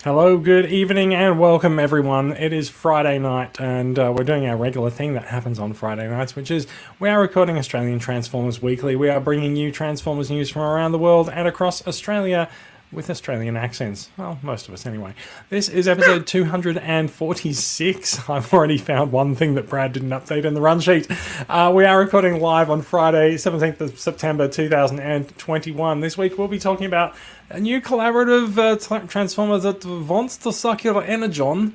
Hello, good evening, and welcome everyone. It is Friday night, and we're doing our regular thing that happens on Friday nights, which is we are recording Australian Transformers Weekly. We are bringing you Transformers news from around the world and across Australia with Australian accents. Well, most of us anyway. This is episode 246. I've already found one thing that Brad didn't update in the run sheet. We are recording live on Friday, 17th of September 2021. This week we'll be talking about a new collaborative Transformers that wants to circular energon,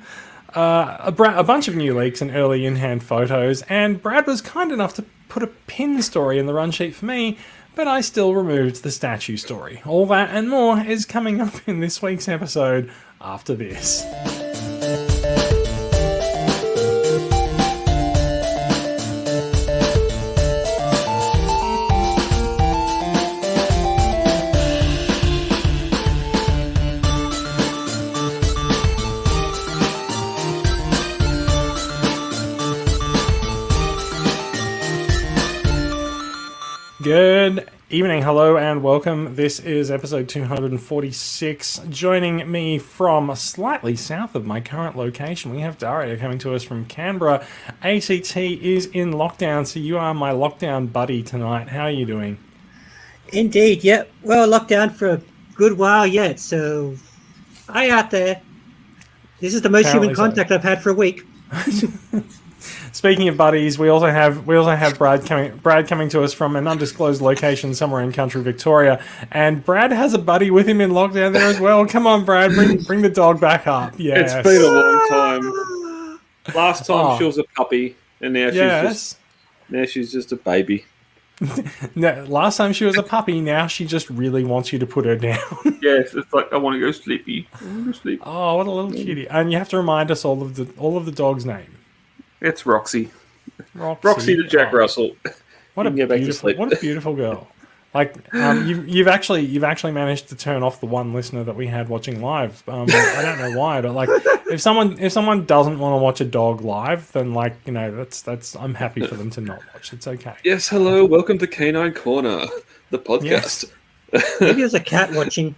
a bunch of new leaks and early in-hand photos, and Brad was kind enough to put a pin story in the run sheet for me, but I still removed the statue story. All that and more is coming up in this week's episode after this. Good evening, hello, and welcome. This is episode 246. Joining me from slightly south of my current location, we have Daria coming to us from Canberra. ACT is in lockdown, so you are my lockdown buddy tonight. How are you doing? Indeed, yep. Well, locked down for a good while yet, so hi out there. This is the most human contact I've had for a week. Speaking of buddies, we also have Brad coming to us from an undisclosed location somewhere in country Victoria, and Brad has a buddy with him in lockdown there as well. Come on, Brad, bring the dog back up. Yes. It's been a long time. Last time she was a puppy, and now she's just a baby. No, last time she was a puppy, now she just really wants you to put her down. Yes, it's like I want to go sleepy. I want to go sleep. Oh, what a little kitty! And you have to remind us all of the dog's name. It's Roxy. Roxy the Jack Russell. What a beautiful girl! Like you've actually managed to turn off the one listener that we had watching live. I don't know why, but like if someone doesn't want to watch a dog live, then that's I'm happy for them to not watch. It's okay. Yes, hello, welcome to Canine Corner, the podcast. Yes. Maybe there's a cat watching.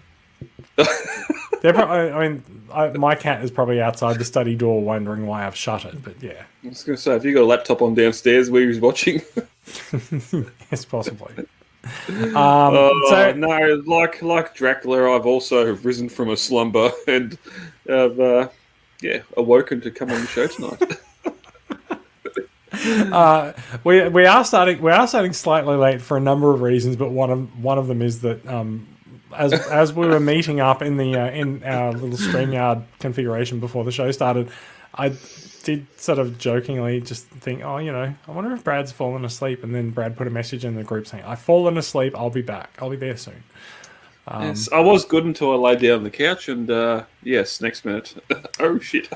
My cat is probably outside the study door wondering why I've shut it, but yeah. I was going to say, have you got a laptop on downstairs where he's watching? Yes, possibly. No, like Dracula, I've also risen from a slumber and have awoken to come on the show tonight. We are starting slightly late for a number of reasons, but one of them is that as we were meeting up in our little StreamYard configuration before the show started, I did sort of jokingly just think, I wonder if Brad's fallen asleep, and then Brad put a message in the group saying, "I've fallen asleep. I'll be back. I'll be there soon." Yes, I was good until I lay down on the couch, and yes, next minute, oh shit,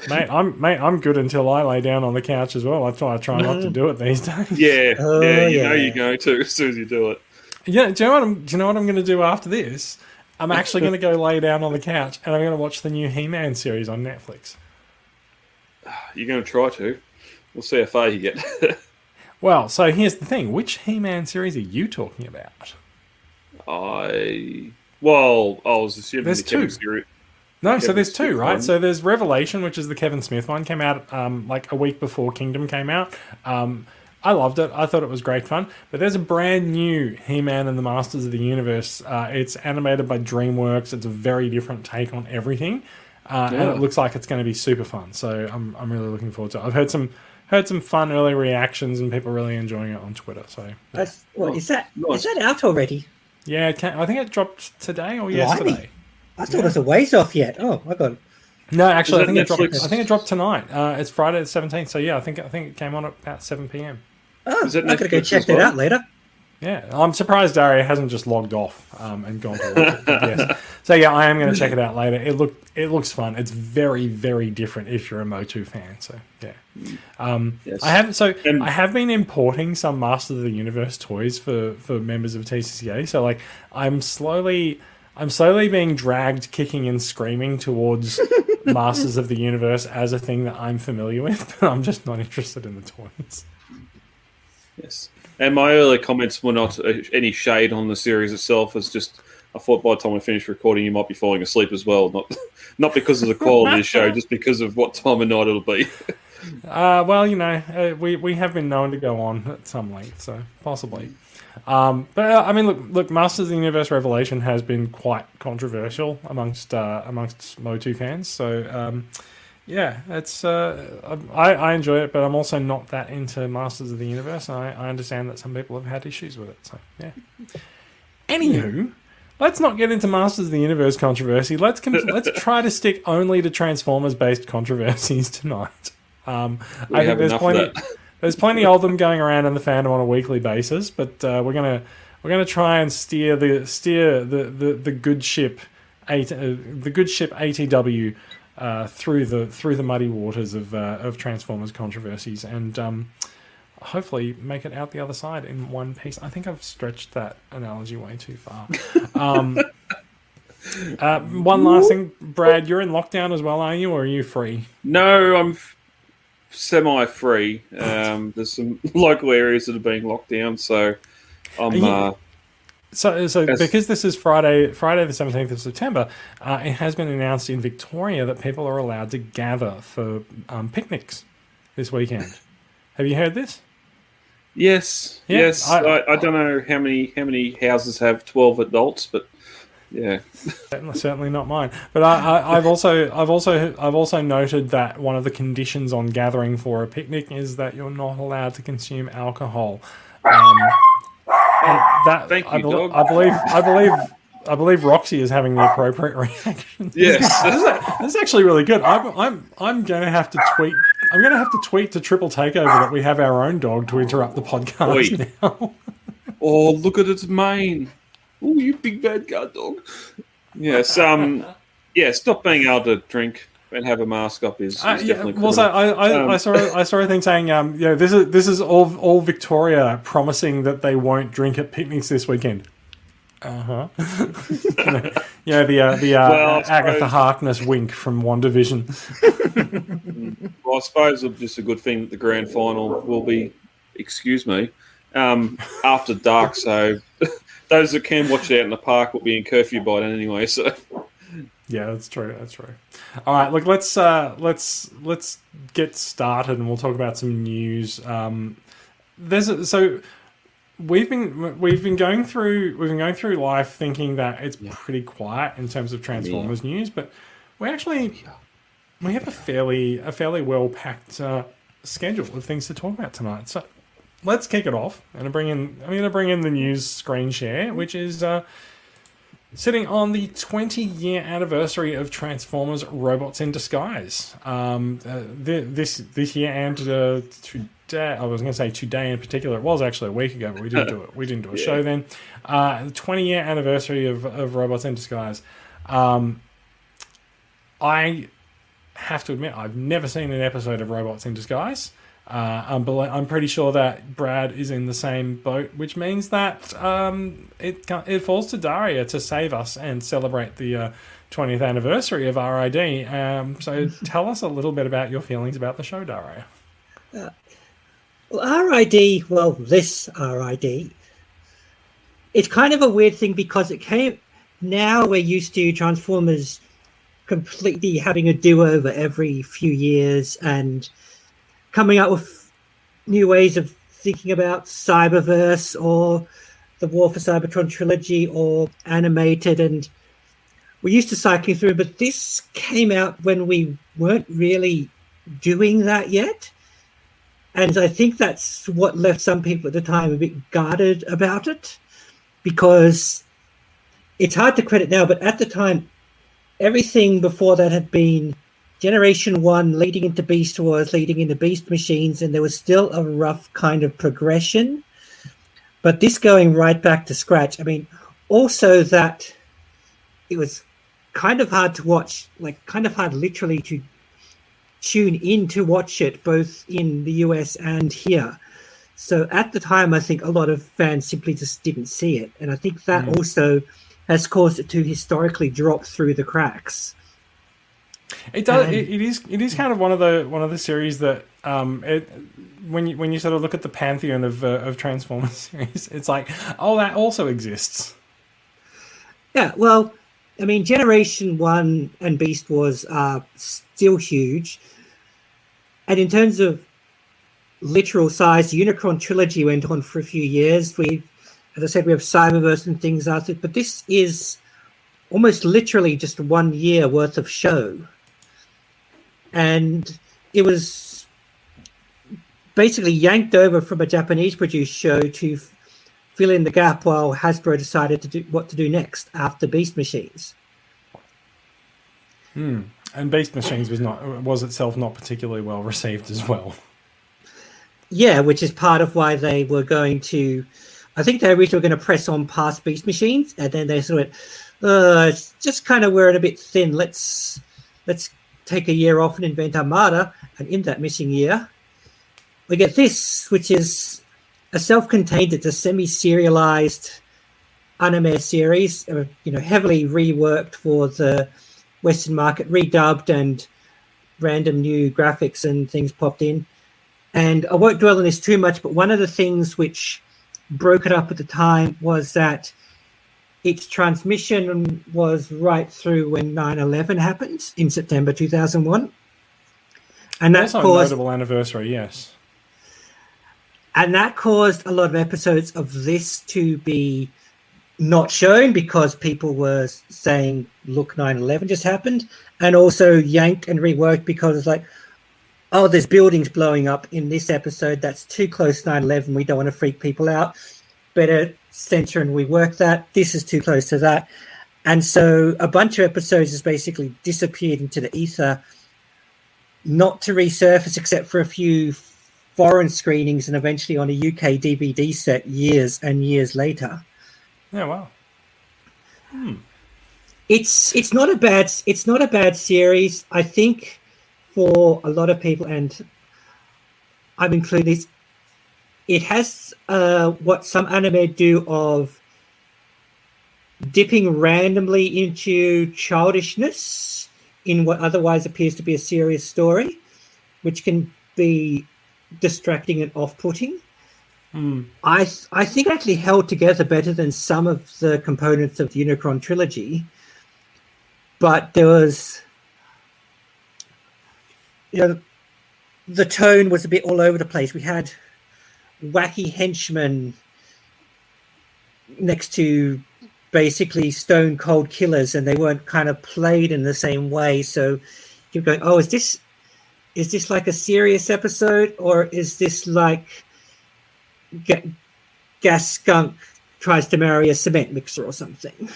I'm good until I lay down on the couch as well. That's why I try not to do it these days. Yeah, know you're going to as soon as you do it. Yeah, do you know what I'm going to do after this? I'm actually going to go lay down on the couch and I'm going to watch the new He-Man series on Netflix. You're going to try to. We'll see how far you get. Well, so here's the thing. Which He-Man series are you talking about? I was assuming there's the Kevin two. Series. No, so there's two, right? So there's Revelation, which is the Kevin Smith one, came out like a week before Kingdom came out. I loved it. I thought it was great fun. But there's a brand new He-Man and the Masters of the Universe. It's animated by DreamWorks. It's a very different take on everything. And it looks like it's going to be super fun. So I'm really looking forward to it. I've heard some fun early reactions and people really enjoying it on Twitter. So yeah. Is that out already? Yeah, I think it dropped today or yesterday. I thought it was a ways off yet. Oh my god. No, actually, I think it dropped tonight. It's Friday the 17th. So yeah, I think it came on at about 7 p.m. Oh, I'm going to go check that out later. Yeah, I'm surprised Daria hasn't just logged off and gone to watch it. Yes. So yeah, I am going to check it out later. It looks fun. It's very, very different if you're a Motu fan. So yeah, yes. I have been importing some Masters of the Universe toys for members of TCCA. So like I'm slowly being dragged kicking and screaming towards Masters of the Universe as a thing that I'm familiar with, but I'm just not interested in the toys. Yes. And my earlier comments were not any shade on the series itself. It's just I thought by the time we finished recording, you might be falling asleep as well. Not because of the quality of the show, just because of what time of night it'll be. Well, we have been known to go on at some length, so possibly. But I mean, look, Masters of the Universe Revelation has been quite controversial amongst Motu fans. So yeah, it's I enjoy it, but I'm also not that into Masters of the Universe, and I understand that some people have had issues with it. So yeah. Anywho, let's not get into Masters of the Universe controversy. Let's try to stick only to Transformers-based controversies tonight. I think there's plenty of them going around in the fandom on a weekly basis, but we're gonna try and steer the good ship ATW through the muddy waters of Transformers controversies, and hopefully make it out the other side in one piece. I think I've stretched that analogy way too far. One last thing, Brad, you're in lockdown as well, are you, or are you free? No, I'm semi-free. There's some local areas that are being locked down, so I'm... So because this is Friday the 17th of September, it has been announced in Victoria that people are allowed to gather for picnics this weekend. Have you heard this? Yes, yeah, yes. I don't know how many houses have 12 adults, but yeah, certainly not mine. But I've also noted that one of the conditions on gathering for a picnic is that you're not allowed to consume alcohol. Thank you, dog. I believe Roxy is having the appropriate reaction. Yes, this is actually really good. I'm going to have to tweet. I'm going to have to tweet to Triple Takeover that we have our own dog to interrupt the podcast now. Oh, look at its mane! Oh, you big bad guard dog. Yes, stop being able to drink and have a mask up is definitely criminal. Well, so I saw a thing saying, this is all Victoria promising that they won't drink at picnics this weekend. The Agatha Harkness wink from WandaVision. Well, I suppose it's just a good thing that the grand final will be, after dark. So those that can watch it out in the park will be in curfew by then anyway. So. Yeah, that's true. All right, look, let's get started, and we'll talk about some news. We've been going through life thinking that it's pretty quiet in terms of Transformers news, but we have a fairly well packed schedule of things to talk about tonight. So let's kick it off, and I'm going to bring in the news screen share, which is. Sitting on the 20-year anniversary of Transformers Robots in Disguise. This year and today, I was going to say today in particular, it was actually a week ago, but we didn't do it. We didn't do a show then. The 20-year anniversary of Robots in Disguise. I have to admit, I've never seen an episode of Robots in Disguise. I'm pretty sure that Brad is in the same boat, which means that it falls to Daria to save us and celebrate the 20th anniversary of RID. So tell us a little bit about your feelings about the show, Daria. This RID, it's kind of a weird thing because now we're used to Transformers completely having a do-over every few years and coming up with new ways of thinking about Cyberverse or the War for Cybertron trilogy or animated, and we're used to cycling through, but this came out when we weren't really doing that yet. And I think that's what left some people at the time a bit guarded about it, because it's hard to credit now, but at the time, everything before that had been Generation 1 leading into Beast Wars, leading into Beast Machines, and there was still a rough kind of progression. But this going right back to scratch, I mean, also that it was kind of hard to watch, like kind of hard literally to tune in to watch it, both in the US and here. So at the time, I think a lot of fans simply just didn't see it. And I think that also has caused it to historically drop through the cracks. It does. It is kind of one of the series that when you sort of look at the pantheon of Transformers series, it's like, oh, that also exists. Yeah, well, I mean, Generation 1 and Beast Wars are still huge. And in terms of literal size, the Unicron trilogy went on for a few years. As I said, we have Cyberverse and things after it, but this is almost literally just 1 year worth of show. And it was basically yanked over from a Japanese produced show to fill in the gap while Hasbro decided to do what to do next after Beast Machines. And Beast Machines was itself not particularly well received as well. Yeah, which is part of why they were going to. I think they originally were going to press on past Beast Machines, and then they sort of went, it's just kind of wearing a bit thin. Let's take a year off and invent Armada, and in that missing year, we get this, which is a self-contained, it's a semi-serialized anime series, heavily reworked for the Western market, redubbed, and random new graphics and things popped in. And I won't dwell on this too much, but one of the things which broke it up at the time was that its transmission was right through when 9/11 happened in September 2001. And that also caused a notable anniversary, yes. And that caused a lot of episodes of this to be not shown because people were saying, look, 9/11 just happened. And also yanked and reworked because it's like, oh, there's buildings blowing up in this episode. That's too close to 9/11. We don't want to freak people out. Better censor and rework that. This is too close to that. And so a bunch of episodes has basically disappeared into the ether, not to resurface except for a few foreign screenings and eventually on a UK DVD set years and years later. Yeah, wow. It's not a bad series. I think for a lot of people, and I'm including this, it has what some anime do of dipping randomly into childishness in what otherwise appears to be a serious story, which can be distracting and off-putting. I think it actually held together better than some of the components of the Unicron trilogy, but there was, the tone was a bit all over the place. We had wacky henchmen next to basically stone cold killers, and they weren't kind of played in the same way. So you're going, oh, is this like a serious episode, or is this like Gas Skunk tries to marry a cement mixer or something?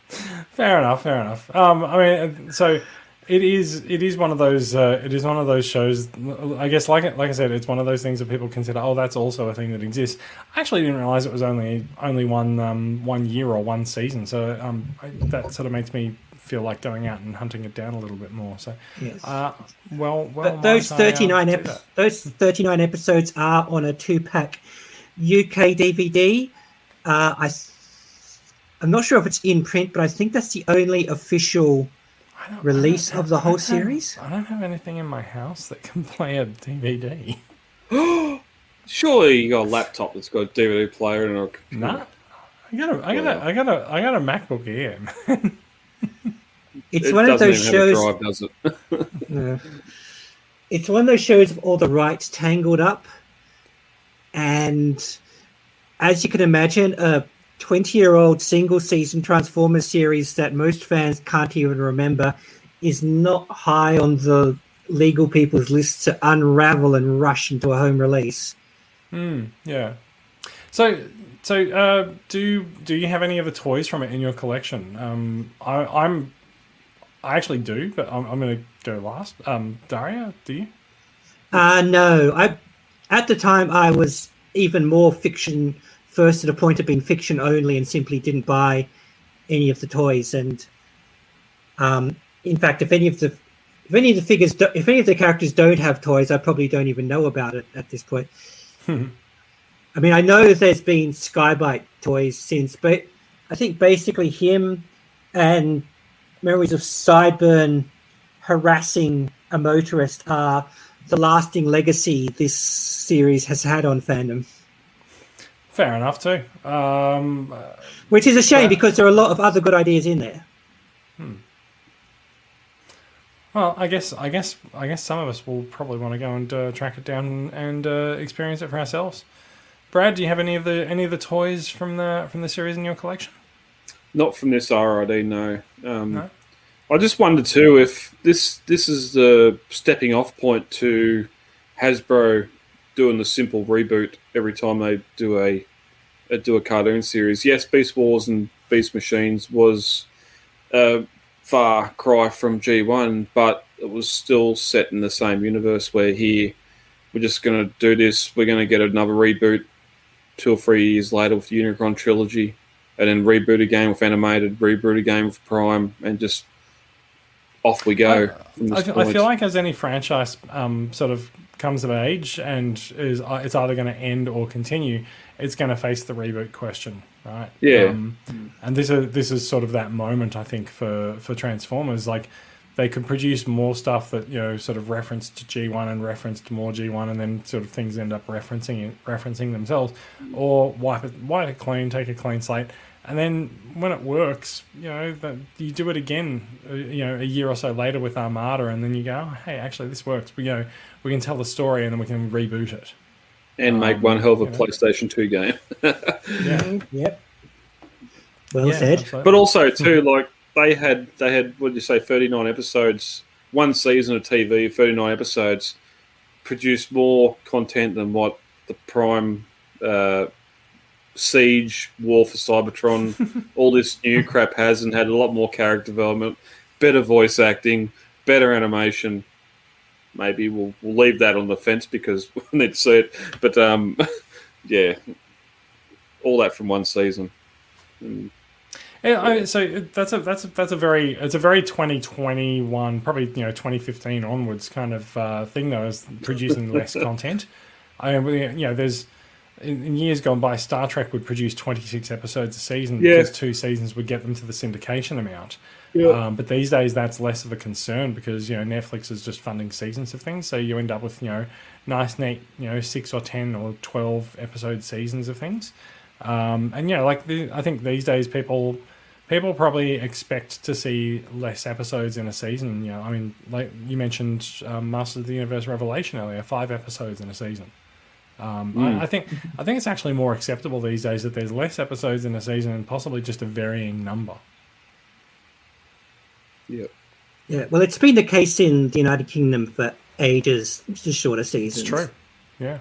Fair enough. I mean, so it is one of those shows. I guess, like I said, it's one of those things that people consider, oh, that's also a thing that exists. I actually didn't realize it was only one year or one season. So that sort of makes me feel like going out and hunting it down a little bit more. So, yes. But those 39 episodes are on a 2-pack UK DVD. I'm not sure if it's in print, but I think that's the only official release of the whole series. I don't have anything in my house that can play a DVD. Surely you got a laptop that's got a DVD player and a computer. Nah, I got a MacBook here. It's one of those shows. Drive, does it? No. It's one of those shows of all the rights tangled up, and as you can imagine, a 20-year-old single-season Transformers series that most fans can't even remember is not high on the legal people's lists to unravel and rush into a home release. Yeah. So do you have any of the toys from it in your collection? I actually do, but I'm going to go last. Daria, do you? No. At the time, I was even more fiction first to the point of being fiction only and simply didn't buy any of the toys. And in fact, if any of the characters don't have toys, I probably don't even know about it at this point. I mean, I know there's been Skybite toys since, but I think basically him and memories of Sideburn harassing a motorist are the lasting legacy this series has had on fandom. Fair enough too. Which is a shame because there are a lot of other good ideas in there. Well, I guess some of us will probably want to go and track it down and experience it for ourselves. Brad, do you have any of the toys from the series in your collection? Not from this RID, no. No? I just wondered too if this is the stepping off point to Hasbro doing the simple reboot every time they do a cartoon series. Yes, Beast Wars and Beast Machines was a far cry from G1, but it was still set in the same universe where here we're just going to do this. We're going to get another reboot 2 or 3 years later with the Unicron trilogy, and then reboot again with animated, reboot again with Prime, and just off we go. I feel like as any franchise sort of comes of age and it's either going to end or continue, it's going to face the reboot question, right? Yeah. And this is sort of that moment, I think, for Transformers. Like, they could produce more stuff that, you know, sort of referenced G1 and referenced more G1, and then sort of things end up referencing themselves, or wipe it clean, take a clean slate, and then when it works, you know, that you do it again, you know, a year or so later with Armada, and then you go, oh, hey, actually this works. We can tell the story, and then we can reboot it and make one hell of a PlayStation 2 game. Yeah. Yep. Well said. Absolutely. But also too, like they had what did you say, 39 episodes, one season of TV, 39 episodes, produced more content than what the Prime Siege, War for Cybertron, all this new crap has, and had a lot more character development, better voice acting, better animation. Maybe we'll leave that on the fence because we need to see it. But yeah, all that from one season. Yeah, so that's a very 2021, probably 2015 onwards kind of thing though, is producing less content. I mean, there's in years gone by, Star Trek would produce 26 episodes a season because 2 seasons would get them to the syndication amount. Yeah. But these days that's less of a concern because Netflix is just funding seasons of things, so you end up with nice neat 6 or 10 or 12 episode seasons of things. I think these days people probably expect to see less episodes in a season. I mean, like you mentioned, Masters of the Universe Revelation earlier, 5 episodes in a season. I think it's actually more acceptable these days that there's less episodes in a season and possibly just a varying number. Yeah. Yeah. Well, it's been the case in the United Kingdom for ages, just shorter seasons. It's true. Yeah.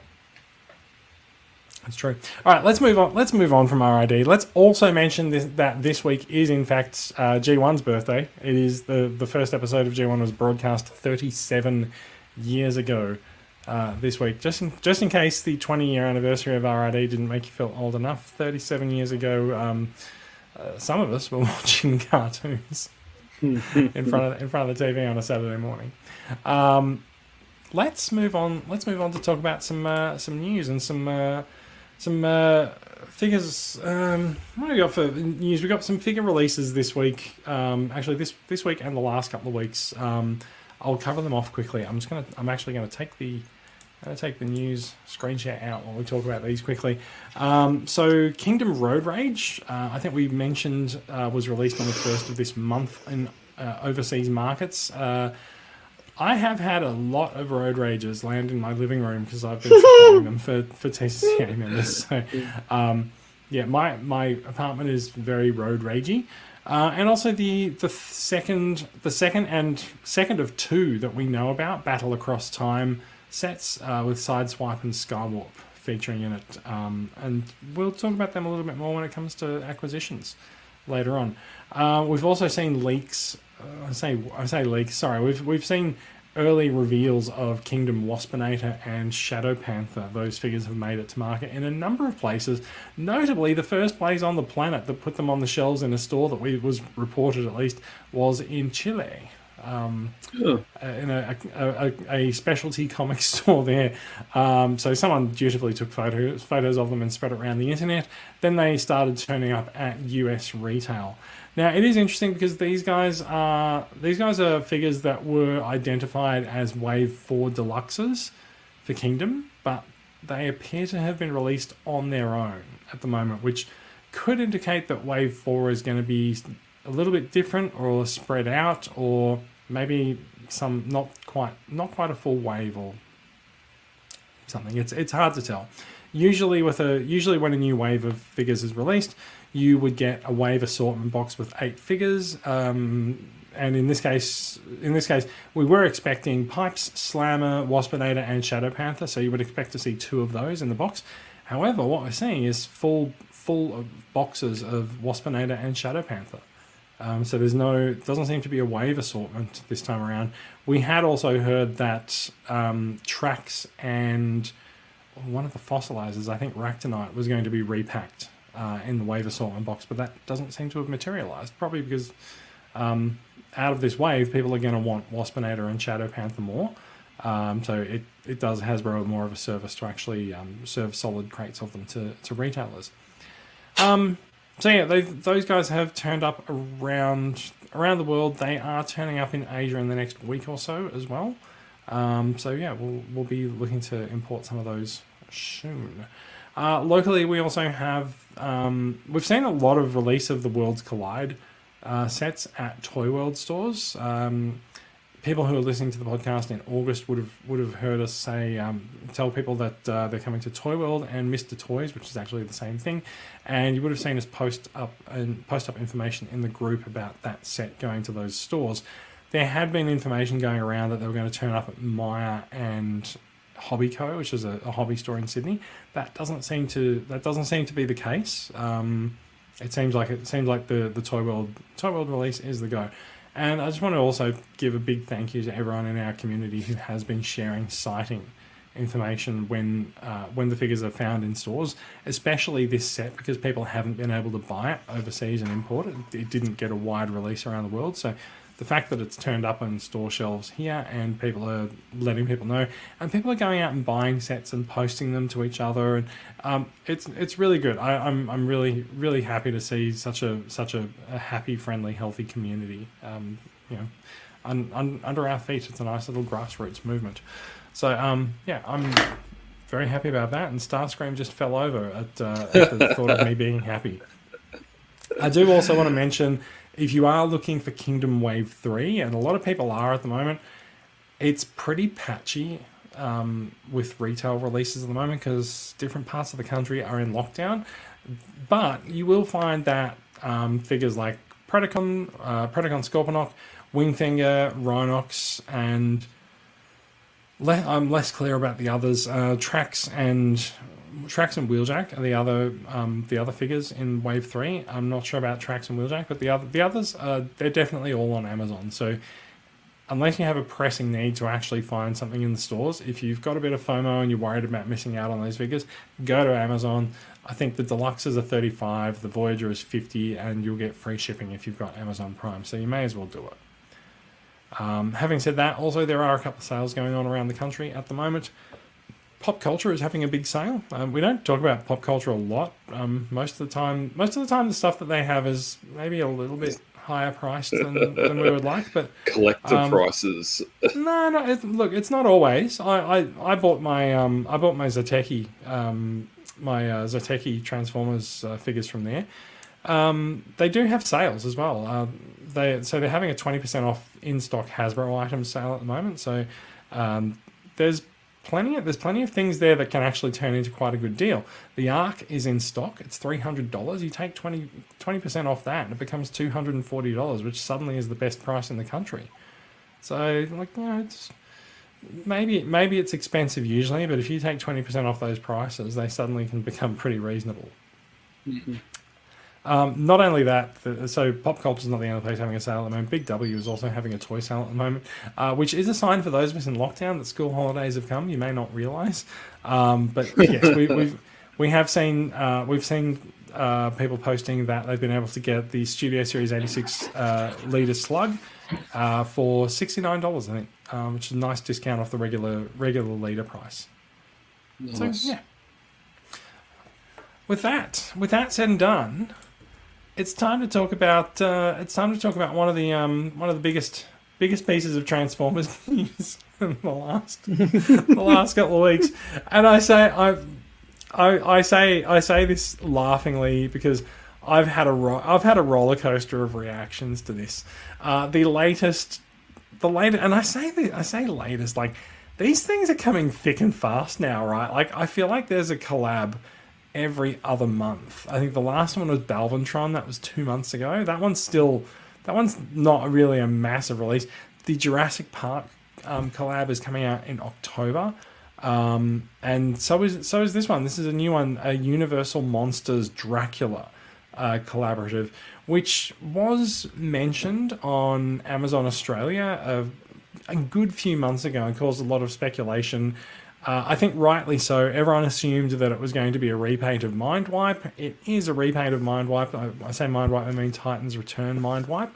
That's true. All right, let's move on. Let's move on from RID. Let's also mention that this week is in fact G1's birthday. It is the first episode of G1 was broadcast 37 years ago this week. Just in case the 20-year anniversary of RID didn't make you feel old enough, 37 years ago, some of us were watching cartoons in front of the TV on a Saturday morning. Let's move on. Let's move on to talk about some news and some figures. What do we got for news? We got some figure releases this week. Actually, this week and the last couple of weeks. I'll cover them off quickly. I'm actually going to take the news screen share out while we talk about these quickly. So Kingdom Road Rage, I think we mentioned, was released on the 1st of this month in overseas markets. I have had a lot of Road Rages land in my living room because I've been supplying them for TCCA members. So, my apartment is very Road Ragey. And also the second of 2 that we know about, Battle Across Time sets with Sideswipe and Skywarp featuring in it. And we'll talk about them a little bit more when it comes to acquisitions later on. We've also seen leaks. I say leaks. Sorry, we've seen early reveals of Kingdom Waspinator and Shadow Panther. Those figures have made it to market in a number of places. Notably, the first place on the planet that put them on the shelves in a store that was reported at least was in Chile. In a specialty comic store there. So someone dutifully took photos of them and spread it around the internet. Then they started turning up at US retail. Now it is interesting because these guys are figures that were identified as Wave 4 Deluxes for Kingdom, but they appear to have been released on their own at the moment, which could indicate that Wave 4 is going to be a little bit different or spread out, or maybe some not quite a full wave or something. It's hard to tell. Usually when a new wave of figures is released, you would get a wave assortment box with 8 figures. And in this case, we were expecting Pipes, Slammer, Waspinator, and Shadow Panther. So you would expect to see 2 of those in the box. However, what we're seeing is full boxes of Waspinator and Shadow Panther. So doesn't seem to be a wave assortment this time around. We had also heard that Trax and one of the fossilizers, I think Ractonite, was going to be repacked in the wave assortment box, but that doesn't seem to have materialized. Probably because out of this wave, people are going to want Waspinator and Shadow Panther more. So it does Hasbro more of a service to actually serve solid crates of them to retailers. So yeah, those guys have turned up around the world. They are turning up in Asia in the next week or so as well. So yeah, we'll be looking to import some of those soon. Locally, we also have we've seen a lot of release of the Worlds Collide sets at Toy World stores. People who are listening to the podcast in August would have heard us say tell people that they're coming to Toy World and Mr. Toys, which is actually the same thing, and you would have seen us post up information in the group about that set going to those stores. There had been information going around that they were going to turn up at Maya and Hobby Co, which is a hobby store in Sydney. That doesn't seem to be the case. It seems like the Toy World release is the go. And I just want to also give a big thank you to everyone in our community who has been sharing sighting information when the figures are found in stores, especially this set, because people haven't been able to buy it overseas and import it. It didn't get a wide release around the world, so the fact that it's turned up on store shelves here and people are letting people know, and people are going out and buying sets and posting them to each other, and it's really good. I'm really, really happy to see such a happy, friendly, healthy community. Under our feet, it's a nice little grassroots movement. So yeah, I'm very happy about that. And Starscream just fell over at the thought of me being happy. I do also want to mention, if you are looking for Kingdom Wave 3, and a lot of people are at the moment, it's pretty patchy with retail releases at the moment because different parts of the country are in lockdown. But you will find that figures like Predacon Scorponok, Wingfinger, Rhinox, and I'm less clear about the others. Trax and Wheeljack are the other figures in Wave 3. I'm not sure about Trax and Wheeljack, but the others, they're definitely all on Amazon. So unless you have a pressing need to actually find something in the stores, if you've got a bit of FOMO and you're worried about missing out on those figures, go to Amazon. I think the Deluxes are $35, the Voyager is $50, and you'll get free shipping if you've got Amazon Prime. So you may as well do it. Having said that, also there are a couple of sales going on around the country at the moment. Pop Culture is having a big sale. We don't talk about Pop Culture a lot. Most of the time, the stuff that they have is maybe a little bit higher priced than we would like. But collector prices. No. It's not always. I bought my Zateki Zateki Transformers figures from there. They do have sales as well. They're having a 20% off in stock Hasbro items sale at the moment. So there's plenty of things there that can actually turn into quite a good deal. The Ark is in stock. It's $300. You take 20% off that, and it becomes $240, which suddenly is the best price in the country. So, it's maybe it's expensive usually, but if you take 20% off those prices, they suddenly can become pretty reasonable. Mm-hmm. Not only that, so Pop Culture is not the only place having a sale at the moment. Big W is also having a toy sale at the moment, which is a sign for those of us in lockdown that school holidays have come. You may not realise, but yes, we've seen people posting that they've been able to get the Studio Series 86 litre slug for $69, I think, which is a nice discount off the regular litre price. Nice. So yeah. With that said and done, it's time to talk about one of the biggest biggest pieces of Transformers news in the last couple of weeks, and I say this laughingly because I've had a roller coaster of reactions to this. The latest, and I say latest, like these things are coming thick and fast now, right? Like I feel like there's a collab every other month. I think the last one was Balvantron. That was 2 months ago. That one's not really a massive release. The Jurassic Park collab is coming out in October. And so is this one. This is a new one, a Universal Monsters Dracula collaborative, which was mentioned on Amazon Australia a good few months ago and caused a lot of speculation. I think rightly so. Everyone assumed that it was going to be a repaint of Mindwipe. It is a repaint of Mindwipe. I say Mindwipe, I mean Titans Return Mindwipe.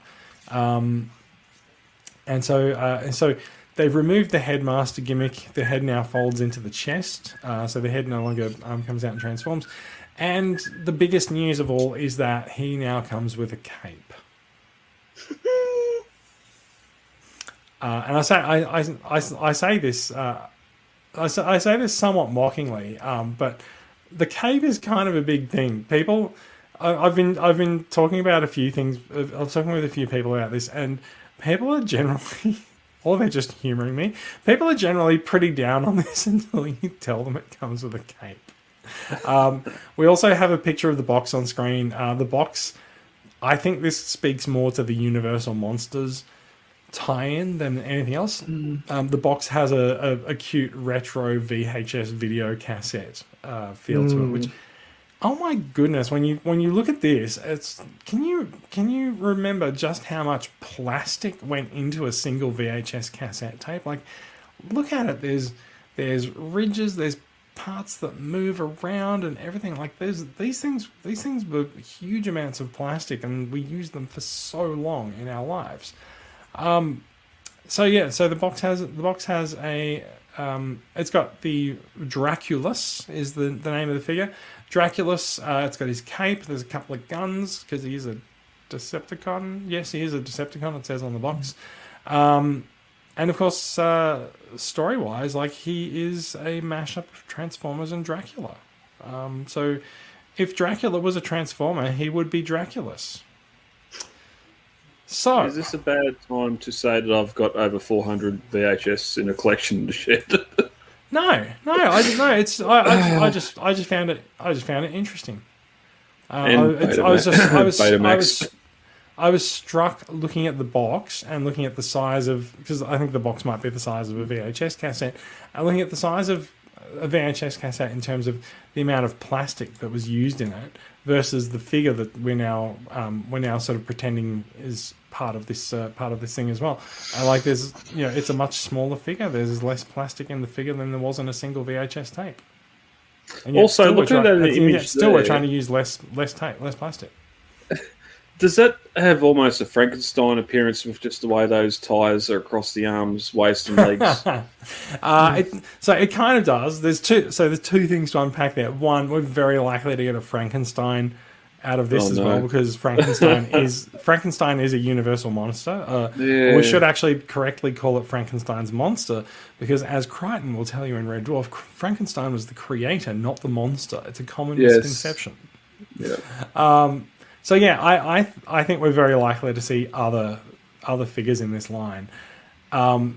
And so they've removed the headmaster gimmick. The head now folds into the chest, so the head no longer comes out and transforms. And the biggest news of all is that he now comes with a cape. And I say this. I say this somewhat mockingly, but the cape is kind of a big thing. People, I've been talking about a few things. I was talking with a few people about this, and people are generally, or they're just humouring me. People are generally pretty down on this until you tell them it comes with a cape. We also have a picture of the box on screen. The box, I think this speaks more to the Universal Monsters tie-in than anything else. The box has a cute retro VHS video cassette feel to it, which, oh my goodness, when you look at this, it's can you remember just how much plastic went into a single VHS cassette tape? Like, look at it. There's ridges, there's parts that move around and everything. Like, these things were huge amounts of plastic, and we used them for so long in our lives. So the box has a it's got the Draculus is the name of the figure. Draculus, it's got his cape. There's a couple of guns because he is a Decepticon. Yes, he is a Decepticon. It says on the box. And of course, story-wise, like, he is a mashup of Transformers and Dracula. So if Dracula was a Transformer, he would be Draculus. So, is this a bad time to say that I've got over 400 VHS in a collection to shed? No, I didn't know. It's I just found it interesting. I was struck looking at the box and looking at the size of, because I think the box might be the size of a VHS cassette, and looking at the size of a VHS cassette in terms of the amount of plastic that was used in it versus the figure that we're now sort of pretending is part of this thing as well. And like, there's, it's a much smaller figure. There's less plastic in the figure than there was in a single VHS tape. And yet also, looking at the image, we're trying to use less tape, less plastic. Does that have almost a Frankenstein appearance with just the way those ties are across the arms, waist, and legs? It kind of does. There's two things to unpack there. One, we're very likely to get a Frankenstein out of this well, because Frankenstein is a universal monster. We should actually correctly call it Frankenstein's monster, because as Crichton will tell you in Red Dwarf, Frankenstein was the creator, not the monster. It's a common misconception. Yeah. So yeah, I think we're very likely to see other figures in this line. I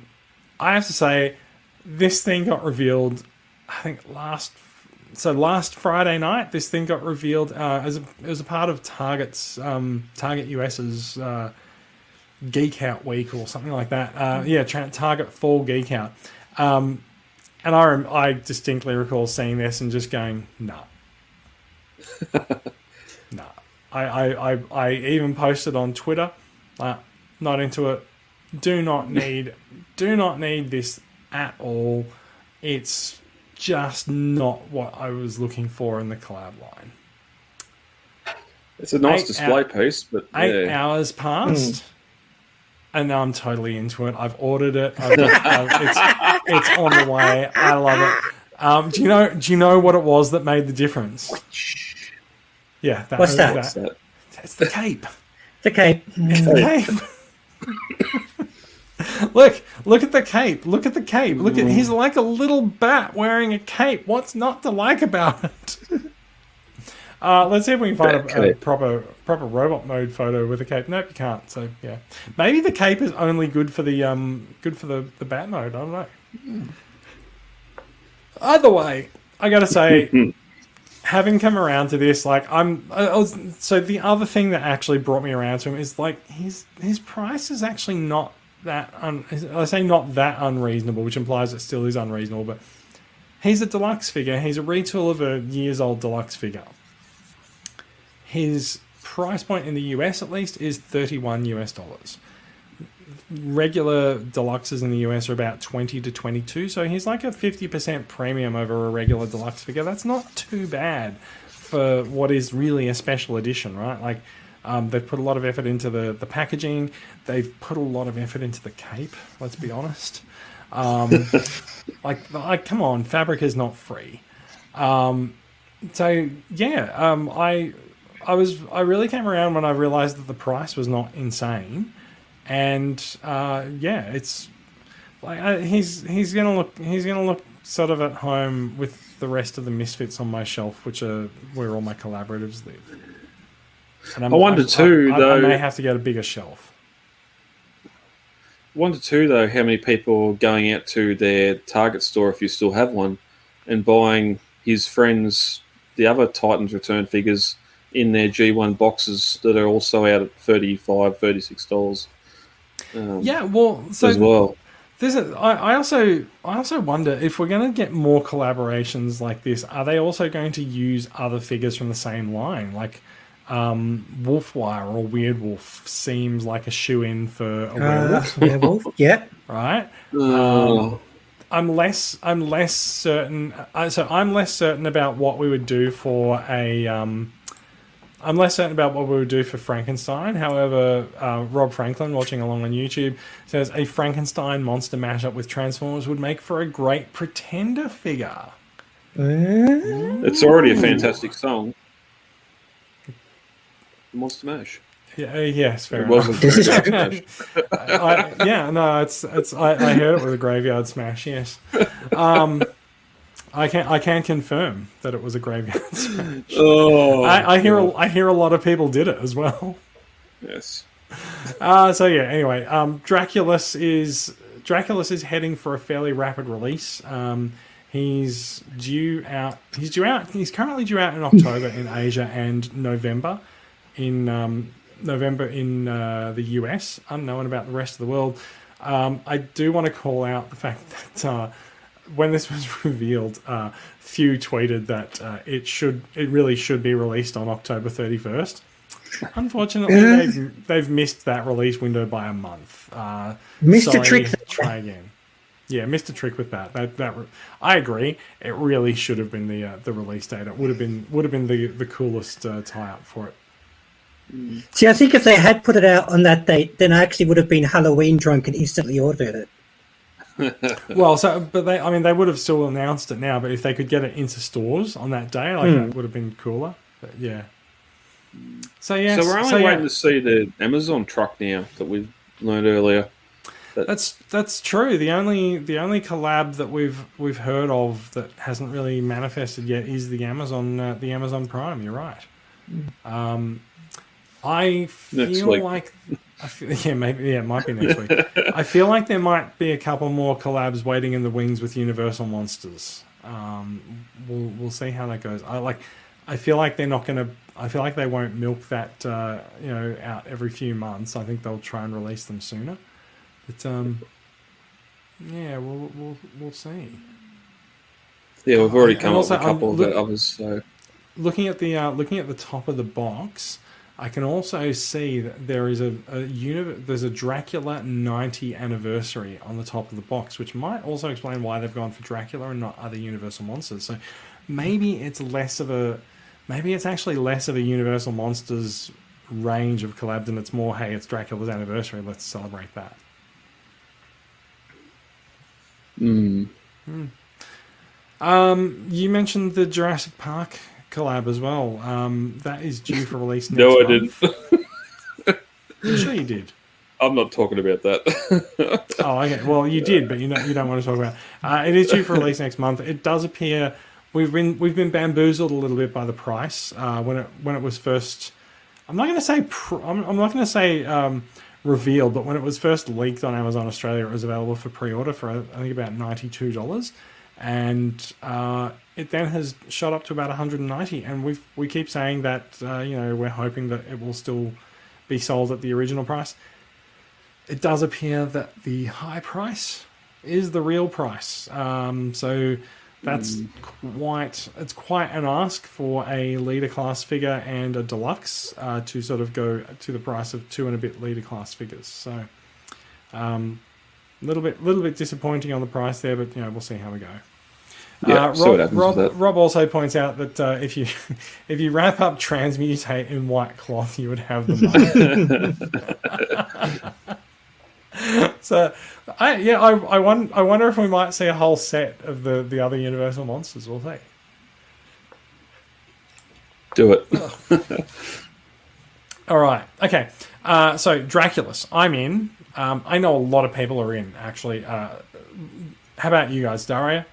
have to say, this thing got revealed, I think last Friday night. This thing got revealed as a part of Target US's Geek Out Week or something like that. Target Fall Geek Out. And I distinctly recall seeing this and just going, nah. Nah. I even posted on Twitter, not into it. Do not need this at all. It's just not what I was looking for in the collab line. It's a nice display piece, but 8 hours passed, and now I'm totally into it. I've ordered it. It's on the way. I love it. Do you know what it was that made the difference? Yeah, what's that? It's the cape. The cape. It's the cape. Look at the cape. Look at the cape. Look at he's like a little bat wearing a cape. What's not to like about it? Let's see if we can find a proper robot mode photo with a cape. Nope, you can't. So yeah, maybe the cape is only good for the bat mode. I don't know. Either way, I gotta say, having come around to this, like so the other thing that actually brought me around to him is like his price is actually not that I say not that unreasonable, which implies it still is unreasonable. But he's a deluxe figure. He's a retool of a years old deluxe figure. His price point in the US, at least, is $31 US. Regular deluxes in the US are about 20 to 22, so he's like a 50% premium over a regular deluxe figure. That's not too bad for what is really a special edition, right? Like, they've put a lot of effort into the packaging. They've put a lot of effort into the cape, let's be honest. Like, come on, fabric is not free. So yeah, I really came around when I realized that the price was not insane, and yeah, it's like he's gonna look sort of at home with the rest of the Misfits on my shelf, which are where all my collaboratives live. And I wonder too, though, I may have to get a bigger shelf. Wonder too, though, how many people are going out to their Target store, if you still have one, and buying his friends, the other Titans Return figures, in their G1 boxes that are also out at $35, $36. Yeah, well, so as well. I also wonder if we're going to get more collaborations like this. Are they also going to use other figures from the same line, like Wolfwire or Weirdwolf seems like a shoe-in for a werewolf. Werewolf, yeah, right. I'm less certain. So I'm less certain about what we would do for a. I'm less certain about what we would do for Frankenstein. However, Rob Franklin, watching along on YouTube, says a Frankenstein monster mashup with Transformers would make for a great Pretender figure. It's already a fantastic song. Monster Mash. Yeah, yes, fair enough. This is I heard it was a graveyard smash. Yes, I can confirm that it was a graveyard smash. Oh, I hear a lot of people did it as well. Yes. So yeah. Anyway, Draculus is heading for a fairly rapid release. He's currently due out in October in Asia and November in the US, unknown about the rest of the world. I do want to call out the fact that when this was revealed, Few tweeted that it really should be released on October 31st. Unfortunately, they've missed that release window by a month. Missed a trick. Try again. Yeah, missed a trick with that. That I agree. It really should have been the release date. It would have been the coolest tie-up for it. See, I think if they had put it out on that date, then I actually would have been Halloween drunk and instantly ordered it. Well, they would have still announced it now, but if they could get it into stores on that day, that would have been cooler. But yeah. So yeah. So we're only waiting to see the Amazon truck now that we learned earlier. That's true. The only collab that we've heard of that hasn't really manifested yet is the Amazon Prime. You're right. I feel like it might be next week. I feel like there might be a couple more collabs waiting in the wings with Universal Monsters. We'll see how that goes. I feel like they're not going to. I feel like they won't milk that out every few months. I think they'll try and release them sooner. But yeah, we'll see. Yeah, we've already come up with a couple of others. So looking at the top of the box, I can also see that there is there's a Dracula 90 anniversary on the top of the box, which might also explain why they've gone for Dracula and not other Universal Monsters. So maybe it's actually less of a Universal Monsters range of collabs, and it's more, hey, it's Dracula's anniversary, let's celebrate that. You mentioned the Jurassic Park collab as well. That is due for release next month. No, I didn't. I'm sure you did. I'm not talking about that. Oh, okay. Well, you did, but you don't want to talk about it. It is due for release next month. It does appear we've been bamboozled a little bit by the price when it was first. I'm not going to say I'm not going to say revealed, but when it was first leaked on Amazon Australia, it was available for pre-order for I think about $92, and it then has shot up to about $190. And we keep saying that we're hoping that it will still be sold at the original price. It does appear that the high price is the real price. So that's quite an ask for a leader class figure and a deluxe to sort of go to the price of 2 and a bit leader class figures. So little bit disappointing on the price there, but we'll see how we go. Yeah, see what happens with that. Rob also points out that if you wrap up Transmutate in white cloth, you would have the money. So, I wonder if we might see a whole set of the other Universal monsters. We'll see. Do it. All right. Okay. So Draculus, I'm in. I know a lot of people are in. Actually, how about you guys, Daria?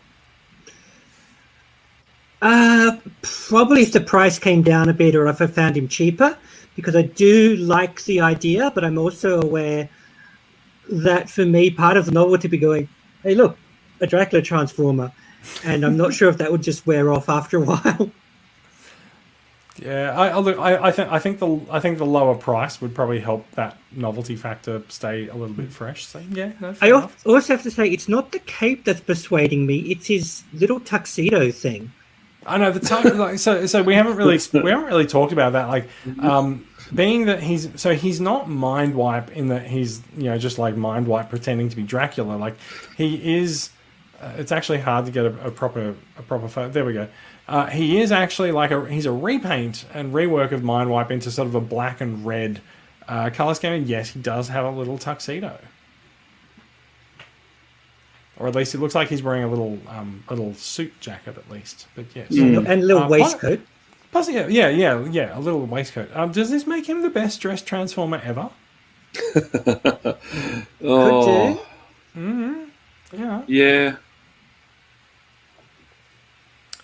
Probably if the price came down a bit, or if I found him cheaper, because I do like the idea, but I'm also aware that for me, part of the novelty would be going, hey, look, a Dracula transformer, and I'm not sure if that would just wear off after a while. Yeah, I think the lower price would probably help that novelty factor stay a little bit fresh. So yeah, no, fair enough. Also have to say it's not the cape that's persuading me; it's his little tuxedo thing. I know so we haven't really talked about that. Like, being that he's not Mind Wipe in that he's just like Mind Wipe pretending to be Dracula. Like he is. It's actually hard to get a proper photo. There we go. He is actually he's a repaint and rework of Mind Wipe into sort of a black and red color scheme. Yes, he does have a little tuxedo. Or at least it looks like he's wearing a little suit jacket at least. But yes. And a little waistcoat. Plus, yeah, a little waistcoat. Does this make him the best dressed Transformer ever? Oh. Yeah. Yeah.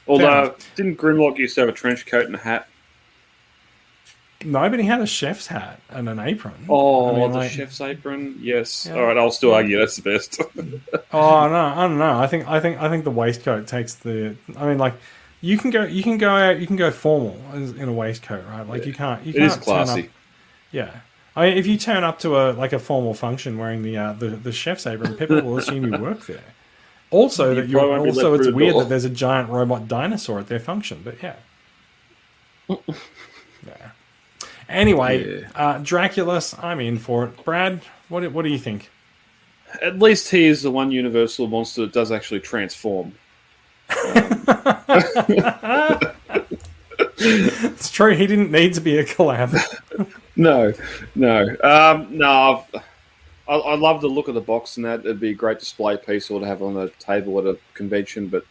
Although, didn't Grimlock used to have a trench coat and a hat? No, but he had a chef's hat and an apron. Oh, the chef's apron. Yes. Yeah. All right, I'll still argue that's the best. Oh no, I don't know. I think the waistcoat takes the. I mean, like you can go formal in a waistcoat, right? Like you can't. It is classy. Yeah. I mean, if you turn up to a formal function wearing the chef's apron, people will assume you work there. Also, it's weird that there's a giant robot dinosaur at their function, but yeah. Yeah. Anyway, Draculus, I'm in for it. Brad, what do you think? At least he is the one Universal monster that does actually transform. It's true. He didn't need to be a collab. No. I love the look of the box and that. It'd be a great display piece or to have on a table at a convention, but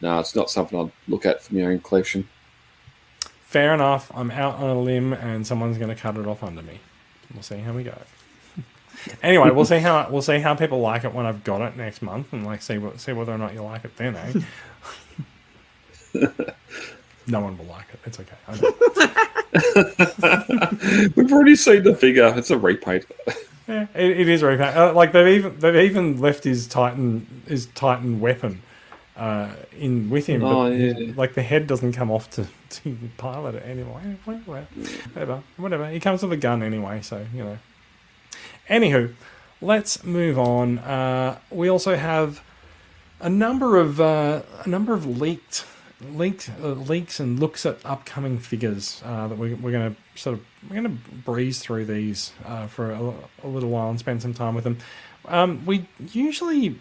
no, it's not something I'd look at for my own collection. Fair enough. I'm out on a limb, and someone's going to cut it off under me. We'll see how we go. Anyway, we'll see how people like it when I've got it next month, and see whether or not you like it then. No one will like it. It's okay. We've already seen the figure. It's a repaint. Yeah, it is repaint. They've even left his Titan weapon in with him. Oh, but yeah. Like the head doesn't come off to pilot it anyway. Whatever. He comes with a gun anyway, so Anywho, let's move on. We also have a number of leaks and looks at upcoming figures that we're going to breeze through these for a little while and spend some time with them. We usually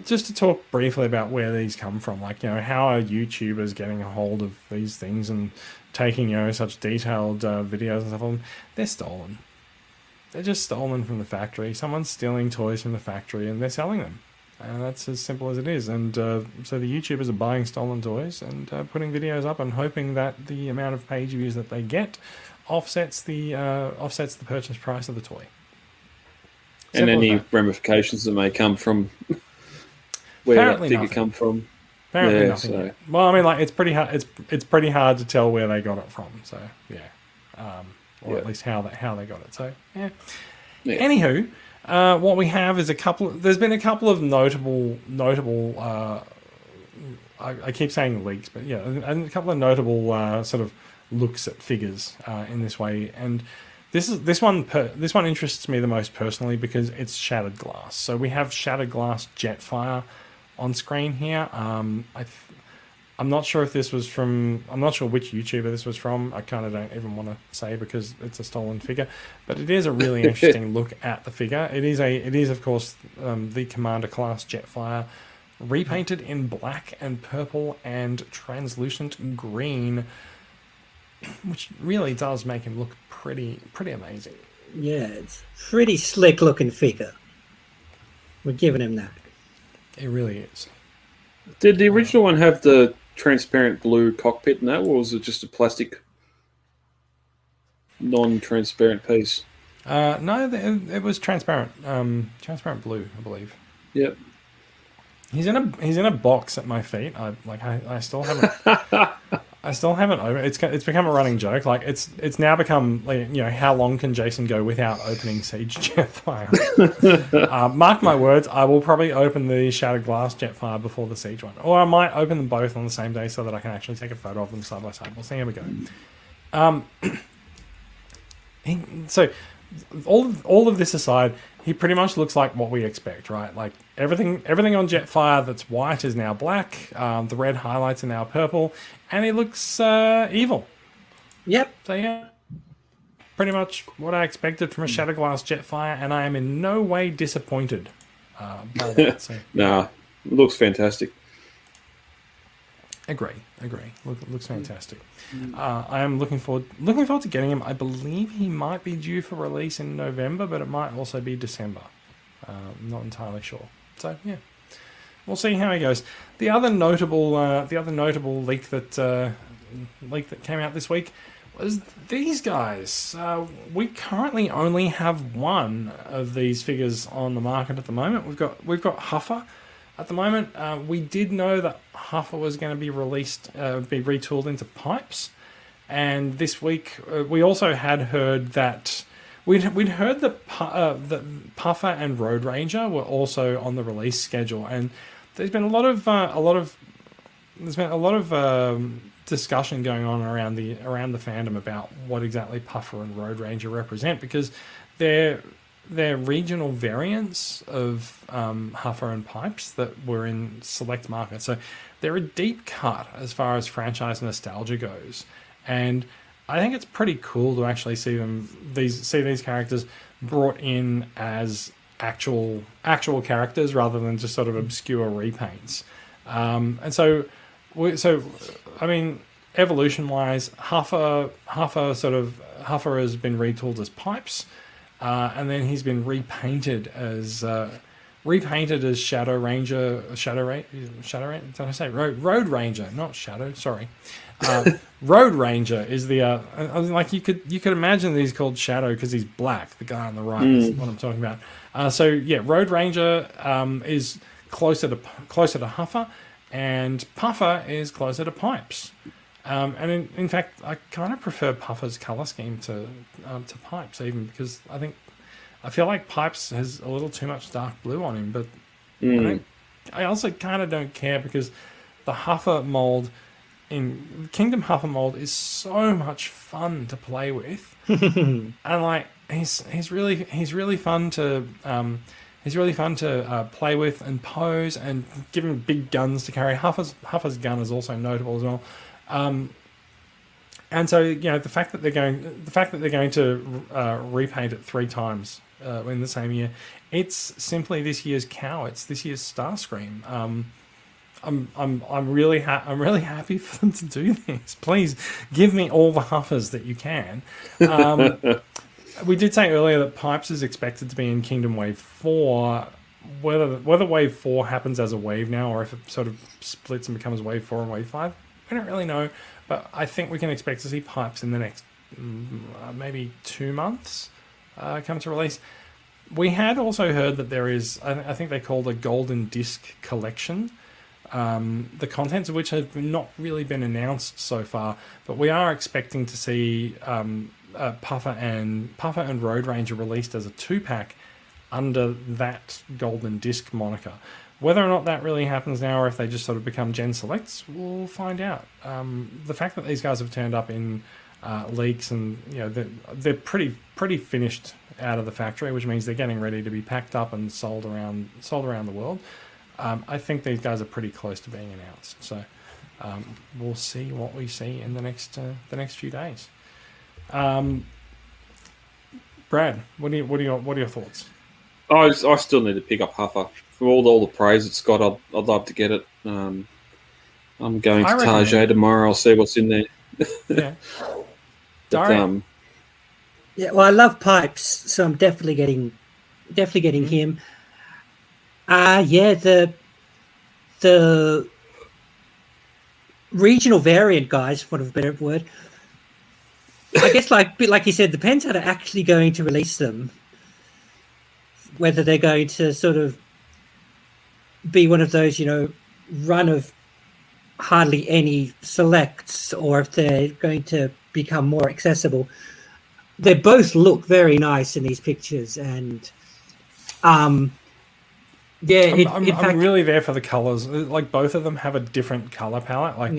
just to talk briefly about where these come from, how are YouTubers getting a hold of these things and taking such detailed videos and stuff on them? They're stolen. They're just stolen from the factory. Someone's stealing toys from the factory and they're selling them. And that's as simple as it is. And so the YouTubers are buying stolen toys and putting videos up and hoping that the amount of page views that they get offsets the purchase price of the toy. And Simple any as that. ramifications that may come from where Apparently that figure nothing. come from. Apparently Yeah, nothing. so- Yet. Well, I mean, like it's pretty hard. It's pretty hard to tell where they got it from. So yeah, or Yeah. at least how they got it. So yeah. Yeah. Anywho, what we have is there's been a couple of notable. I keep saying leaks, but yeah, and a couple of notable sort of looks at figures in this way. And this one interests me the most personally because it's Shattered Glass. So we have Shattered Glass Jetfire on screen here. I'm not sure if this was from. I'm not sure which YouTuber this was from. I kind of don't even want to say because it's a stolen figure. But it is a really interesting look at the figure. It is of course the Commander class Jetfire, repainted in black and purple and translucent green, which really does make him look pretty amazing. Yeah, it's pretty slick looking figure. We're giving him that. It really is. Did the original one have the transparent blue cockpit in that, or was it just a plastic, non-transparent piece? No, it was transparent. Transparent blue, I believe. Yep. He's in a box at my feet. I still haven't opened. It's become a running joke. Like it's now become, like, you know, how long can Jason go without opening Siege Jetfire? Mark my words, I will probably open the Shattered Glass Jetfire before the Siege one, or I might open them both on the same day so that I can actually take a photo of them side by side. We'll see how we go. So all of this aside, he pretty much looks like what we expect, right? Like everything on Jetfire that's white is now black. The red highlights are now purple, and he looks evil. Yep. So yeah, pretty much what I expected from a Shatterglass Jetfire, and I am in no way disappointed by that. So Nah, it looks fantastic. agree. Looks fantastic. I am looking forward to getting him. I believe he might be due for release in November, but it might also be December. I'm not entirely sure. So yeah, we'll see how he goes. The other notable leak that came out this week was these guys. We currently only have one of these figures on the market at the moment. We've got Huffer. At the moment, we did know that Huffer was going to be released, be retooled into pipes, and this week we also had heard that we'd heard that Puffer and Road Ranger were also on the release schedule, and there's been a lot of discussion going on around the fandom about what exactly Puffer and Road Ranger represent, because they're regional variants of Huffer and Pipes that were in select markets. So they're a deep cut as far as franchise nostalgia goes. And I think it's pretty cool to actually see these characters brought in as actual characters rather than just sort of obscure repaints. And so I mean, evolution-wise, Huffer has been retooled as Pipes. And then he's been repainted as Shadow Ranger. Did I say Road Ranger? Not Shadow. Sorry. Road Ranger is the like you could imagine that he's called Shadow because he's black. The guy on the right is what I'm talking about. So yeah, Road Ranger is closer to Huffer, and Puffer is closer to Pipes. And in fact, I kind of prefer Puffer's color scheme to Pipes, even because I feel like Pipes has a little too much dark blue on him. But I also kind of don't care because the Huffer mold in Kingdom Huffer mold is so much fun to play with, and like he's really fun to play with and pose, and give him big guns to carry. Huffer's gun is also notable as well. And so, you know, the fact that they're going to repaint it 3 times in the same year, it's simply this year's Cow. It's this year's Starscream. I'm really happy for them to do this. Please give me all the Huffers that you can. We did say earlier that Pipes is expected to be in Kingdom Wave 4. Whether Wave 4 happens as a wave now, or if it sort of splits and becomes Wave 4 and Wave 5, I don't really know. But I think we can expect to see Pipes in the next maybe 2 months come to release. We had also heard that there is, I think they call it a Golden Disc collection, the contents of which have not really been announced so far, but we are expecting to see Puffer and Road Ranger released as a 2-pack under that Golden Disc moniker. Whether or not that really happens now, or if they just sort of become Gen Selects, we'll find out. The fact that these guys have turned up in leaks, and they're pretty finished out of the factory, which means they're getting ready to be packed up and sold around the world. I think these guys are pretty close to being announced. So we'll see what we see in the next few days. Brad, what are your thoughts? I still need to pick up Puffer. For all the praise it's got, I'd love to get it. I'm going to Target tomorrow. I'll see what's in there. Yeah. But, yeah, well, I love Pipes, so I'm definitely getting him. Yeah, the regional variant guys, for want of a better word. I guess, like you said, depends how they're actually going to release them. Whether they're going to sort of be one of those, run of hardly any selects, or if they're going to become more accessible. They both look very nice in these pictures, and I'm really there for the colors. Like, both of them have a different color palette. Like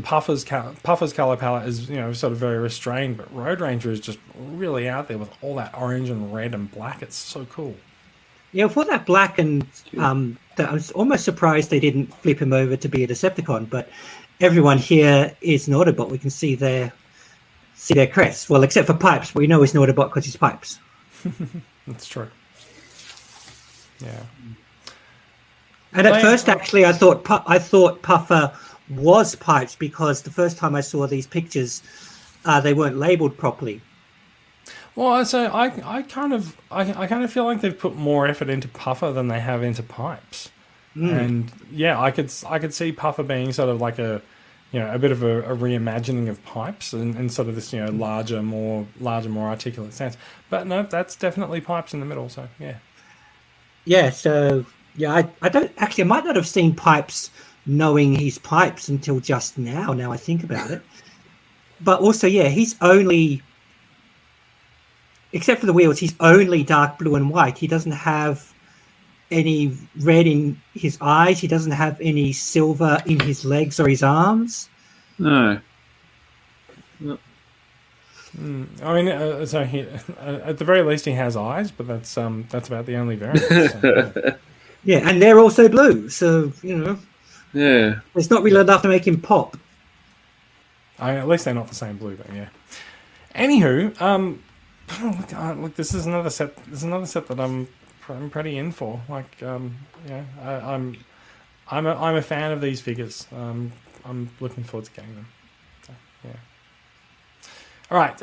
Puffer's color palette is sort of very restrained, but Road Ranger is just really out there with all that orange and red and black. It's so cool. Yeah, for that black and I was almost surprised they didn't flip him over to be a Decepticon. But everyone here is an Autobot. We can see their crest. Well, except for Pipes, we know he's an Autobot because he's Pipes. That's true. Yeah. And at first, actually, I thought Puffer was Pipes, because the first time I saw these pictures, they weren't labelled properly. Well, so I kind of feel like they've put more effort into Puffer than they have into Pipes, and yeah, I could see Puffer being sort of like a bit of a reimagining of Pipes, and sort of this larger, more articulate sense. But no, that's definitely Pipes in the middle. So yeah. Yeah, so yeah, I might not have seen Pipes knowing he's Pipes until just now. Now I think about it, but also he's only, except for the wheels, he's only dark blue and white. He doesn't have any red in his eyes. He doesn't have any silver in his legs or his arms. No. I mean, so he, at the very least, he has eyes, but that's about the only variant. So, yeah, and they're also blue, so yeah, it's not really enough to make him pop. At least they're not the same blue, but yeah. Anywho, look, this is another set. This is another set that I'm pretty in for. Like, I'm a fan of these figures. I'm looking forward to getting them. So, yeah. All right,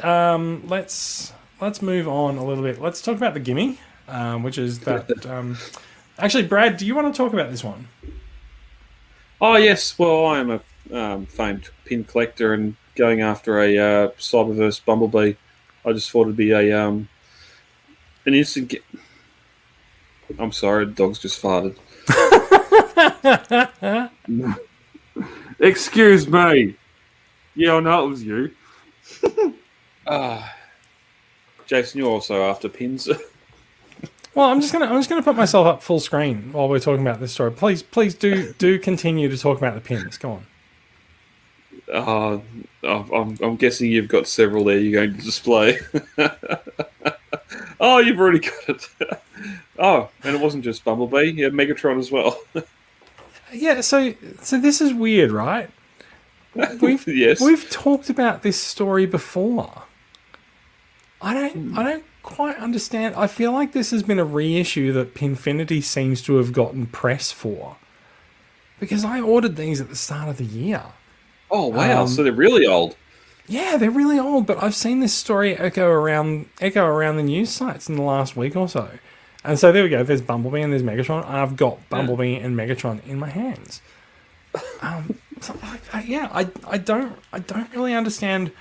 let's move on a little bit. Let's talk about the gimme, which is that. Actually, Brad, do you want to talk about this one? Oh yes, well, I am a famed pin collector, and going after a Cyberverse Bumblebee, I just thought it'd be an instant. I'm sorry, the dog's just farted. Excuse me. Yeah, I know it was you. Jason, you're also after pins. Well, I'm just gonna put myself up full screen while we're talking about this story. Please do continue to talk about the pins. Go on. I'm guessing you've got several there you're going to display. Oh, you've already got it. Oh, and it wasn't just Bumblebee. You had Megatron as well. Yeah. So this is weird, right? We've talked about this story before. I don't quite understand. I feel like this has been a reissue that Pinfinity seems to have gotten press for, because I ordered these at the start of the year. Oh wow! So they're really old. Yeah, they're really old. But I've seen this story echo around the news sites in the last week or so, and so there we go. There's Bumblebee and there's Megatron. I've got Bumblebee and Megatron in my hands. So I don't really understand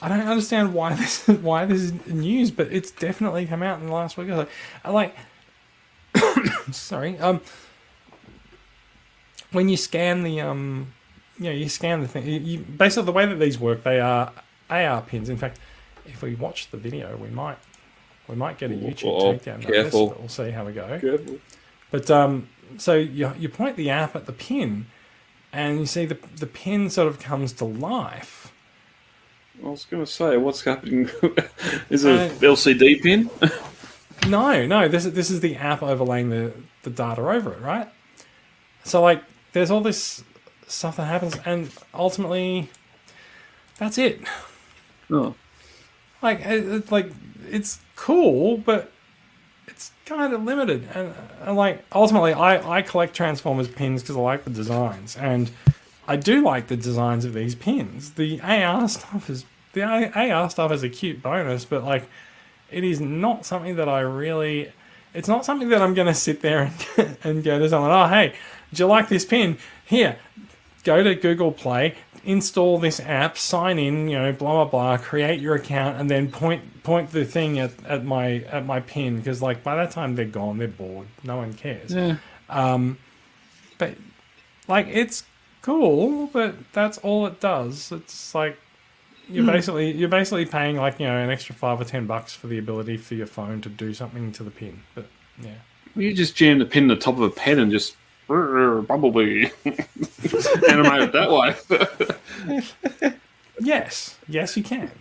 I don't understand why this is news, but it's definitely come out in the last week or so. I like, sorry, when you scan the you scan the thing. You basically, the way that these work, they are AR pins. In fact, if we watch the video, we might get a YouTube takedown. Careful. We'll see how we go. Careful. But so you point the app at the pin, and you see the pin sort of comes to life. I was going to say, what's happening? Is it an LCD pin? No. This is the app overlaying the data over it, right? So like, there's all this stuff that happens, and ultimately, that's it. Oh. Like it's cool, but it's kind of limited. And like, ultimately, I collect Transformers pins because I like the designs, and I do like the designs of these pins. The AR stuff is a cute bonus, but like, it is not something that I really. It's not something that I'm going to sit there and go to someone. Oh, hey, do you like this pin? Here, go to Google Play, install this app, sign in, blah blah blah, create your account, and then point the thing at my pin, because like by that time they're gone, they're bored, no one cares. Yeah. But like, it's cool, but that's all it does. It's like you're basically paying like an extra $5 or $10 for the ability for your phone to do something to the pin. But yeah, well, you just jam the pin in the top of a pen and just bumblebee animate it that way. yes, you can.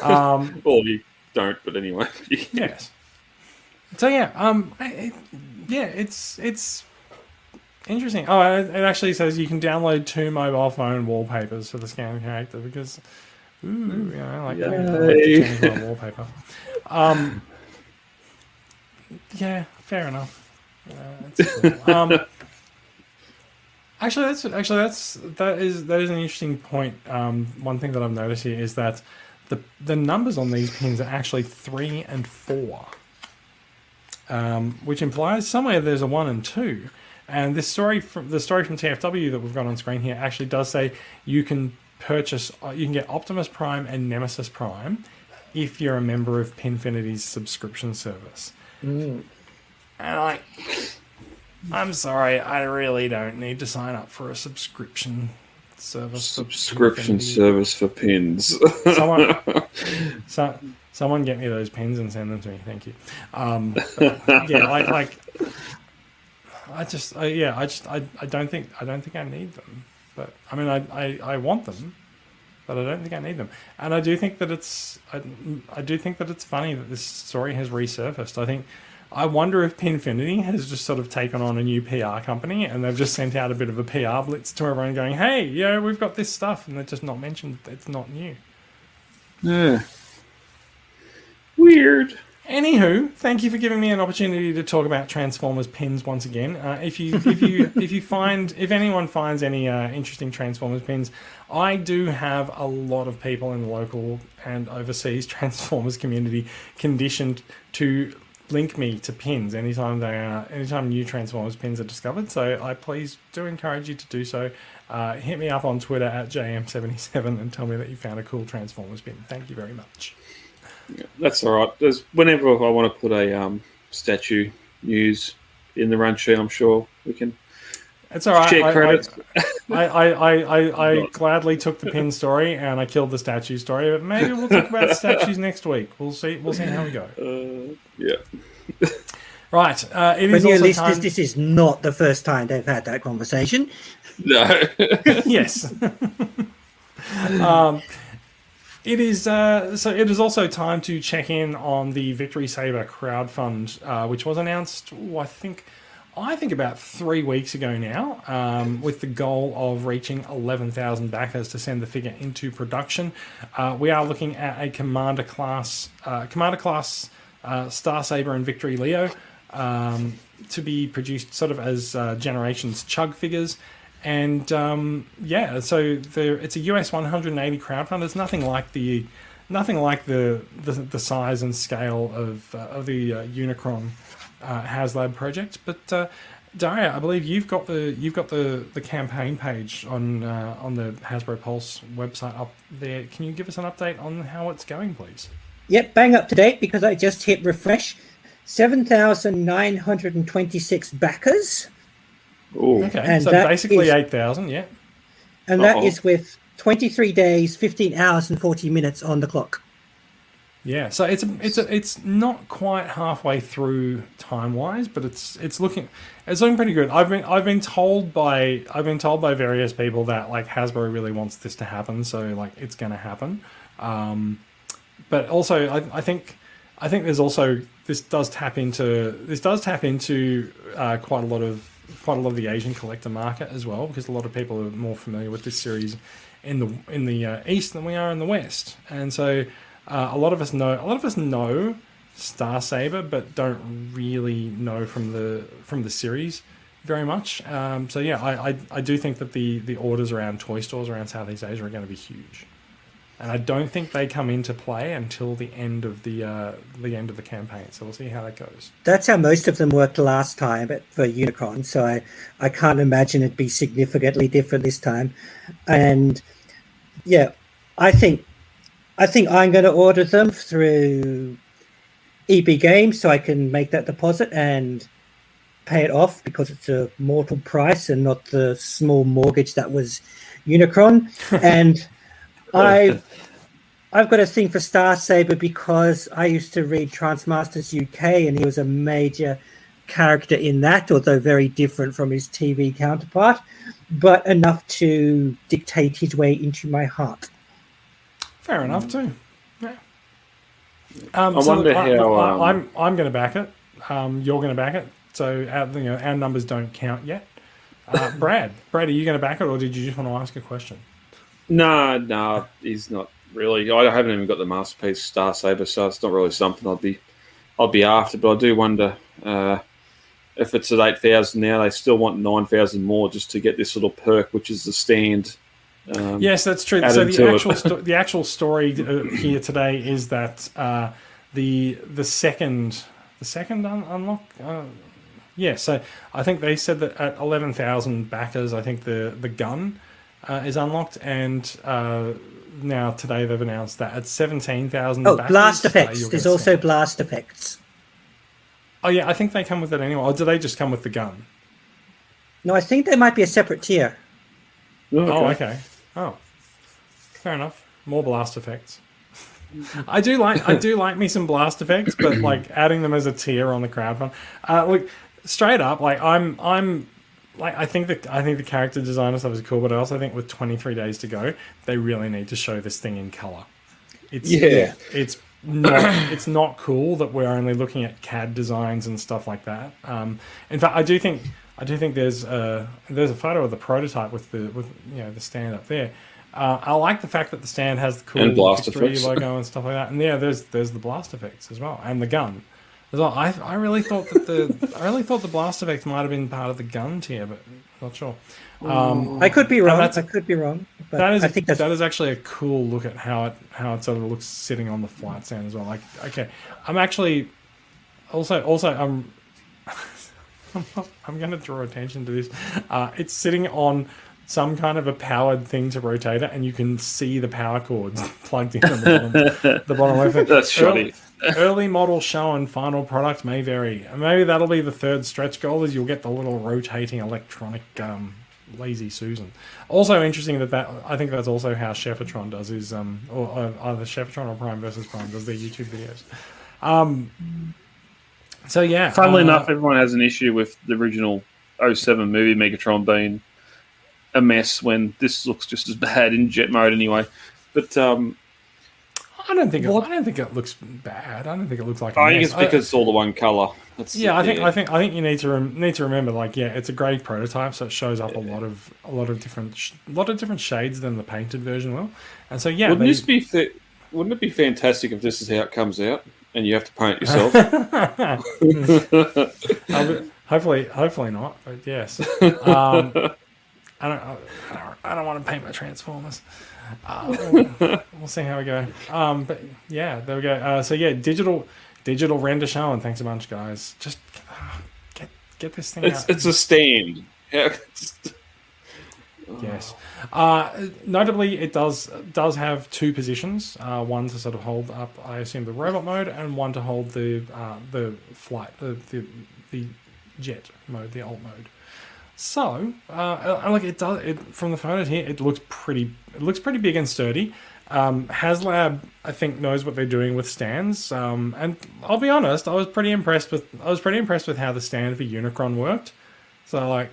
Well, you don't, but anyway. Yes. So yeah, it's interesting. Oh, it actually says you can download 2 mobile phone wallpapers for the scan character because, like change my wallpaper. Yeah, fair enough. Cool. Actually, that is an interesting point. One thing that I've noticed here is that the numbers on these pins are actually 3 and 4, which implies somewhere there's a 1 and 2. And this story from TFW that we've got on screen here actually does say you can get Optimus Prime and Nemesis Prime if you're a member of Pinfinity's subscription service. Mm. And I'm sorry, I really don't need to sign up for a subscription service. Service for pins. Someone get me those pins and send them to me. Thank you. I don't think I need them. But I mean, I want them, but I don't think I need them. And I do think that it's funny that this story has resurfaced. I wonder if Pinfinity has just sort of taken on a new PR company and they've just sent out a bit of a PR blitz to everyone going, hey, we've got this stuff, and they're just not mentioned. It's not new. Yeah. Weird. Anywho, thank you for giving me an opportunity to talk about Transformers pins once again. If anyone finds any interesting Transformers pins, I do have a lot of people in the local and overseas Transformers community conditioned to link me to pins anytime new Transformers pins are discovered. So I please do encourage you to do so. Hit me up on Twitter at JM77 and tell me that you found a cool Transformers pin. Thank you very much. Yeah, that's all right. Whenever I want to put a statue news in the run sheet, I'm sure we can. It's all right. Share credits. I gladly took the pin story and I killed the statue story. But maybe we'll talk about statues next week. We'll see how we go. Yeah. Right. It For is new also listeners, time... this is not the first time they've had that conversation. No. Yes. It is so. It is also time to check in on the Victory Sabre crowdfund, which was announced. I think about 3 weeks ago now, with the goal of reaching 11,000 backers to send the figure into production. We are looking at a Commander class Star Sabre and Victory Leo to be produced sort of as Generations Chug figures. And so it's a US 180 crowdfund. It's nothing like the size and scale of the Unicron HasLab project, but Daria, I believe you've got the campaign page on the Hasbro Pulse website up there. Can you give us an update on how it's going, please? Yep, bang up to date because I just hit refresh. 7,926 backers. Oh, Okay, And so that basically is- 8,000, yeah. And that is with 23 days, 15 hours, and 40 minutes on the clock. Yeah, so it's not quite halfway through time wise, but it's looking pretty good. I've been told by various people that like Hasbro really wants this to happen, so like it's going to happen. But also I think there's also this does tap into quite a lot of the Asian collector market as well, because a lot of people are more familiar with this series in the East than we are in the West, and so. A lot of us know Star Sabre, but don't really know from the series very much. So yeah, I do think that the orders around toy stores around Southeast Asia are going to be huge, and I don't think they come into play until the end of the campaign. So we'll see how that goes. That's how most of them worked last time for Unicron, so I can't imagine it'd be significantly different this time. And yeah, I think I'm going to order them through EB Games so I can make that deposit and pay it off because it's a mortal price and not the small mortgage that was Unicron. And I've got a thing for Star Sabre because I used to read Transmasters UK and he was a major character in that, although very different from his TV counterpart, but enough to dictate his way into my heart. Fair enough too. Yeah. I wonder how. I'm going to back it. You're going to back it. So our numbers don't count yet. Brad, are you going to back it, or did you just want to ask a question? No, he's not really. I haven't even got the Masterpiece Star Saber, so it's not really something I'd be after. But I do wonder if it's at 8,000 now, they still want 9,000 more just to get this little perk, which is the stand. Yes, that's true. So the actual story here today is that the second unlock. So I think they said that at 11,000 backers, I think the gun is unlocked, and now today they've announced that at 17,000 backers, blast effects. There's also blast effects. Oh yeah, I think they come with it anyway. Or do they just come with the gun? No, I think there might be a separate tier. Oh, okay. Oh, fair enough. More blast effects. I do like me some blast effects, but like adding them as a tier on the crowdfund. Look, straight up, like I'm like I think the character design stuff is cool, but I also think with 23 days to go, they really need to show this thing in color. It's not cool that we're only looking at CAD designs and stuff like that. In fact, I do think there's a photo of the prototype with the stand up there. I like the fact that the stand has the cool victory logo and stuff like that, and there's the blast effects as well, and the gun as well. I really thought that the blast effects might have been part of the gun tier, but not sure. I could be wrong. But I think that is actually a cool look at how it sort of looks sitting on the flight stand as well. Like, okay, I'm actually also I'm going to draw attention to this. It's sitting on some kind of a powered thing to rotate it, and you can see the power cords plugged in on the bottom left. That's shoddy. Early model show and final product may vary. Maybe that'll be the third stretch goal, is you'll get the little rotating electronic Lazy Susan. Also interesting that I think that's also how Chefitron does his or either Chefitron or Prime versus Prime does their YouTube videos. So yeah, funnily enough, everyone has an issue with the original 07 movie Megatron being a mess when this looks just as bad in jet mode anyway. But I don't think it looks bad. I don't think it looks like. I think it's because it's all the one color. I think you need to remember, like, it's a grade prototype, so it shows up a lot of different shades than the painted version will. And so wouldn't it be fantastic if this is how it comes out and you have to paint it yourself? Hopefully not, but yes. I don't want to paint my Transformers. We'll see how we go. But yeah, there we go. So yeah, digital render showing. Thanks a bunch, guys. Just get this thing out. It's a stand. Yeah. Yes. Notably, it does have two positions. One to sort of hold up, I assume, the robot mode, and one to hold the flight, the jet mode, the alt mode. So, like it does. From the photos here, it looks pretty. It looks pretty big and sturdy. HasLab, I think, knows what they're doing with stands. And I'll be honest, I was pretty impressed with how the stand for Unicron worked. So, like,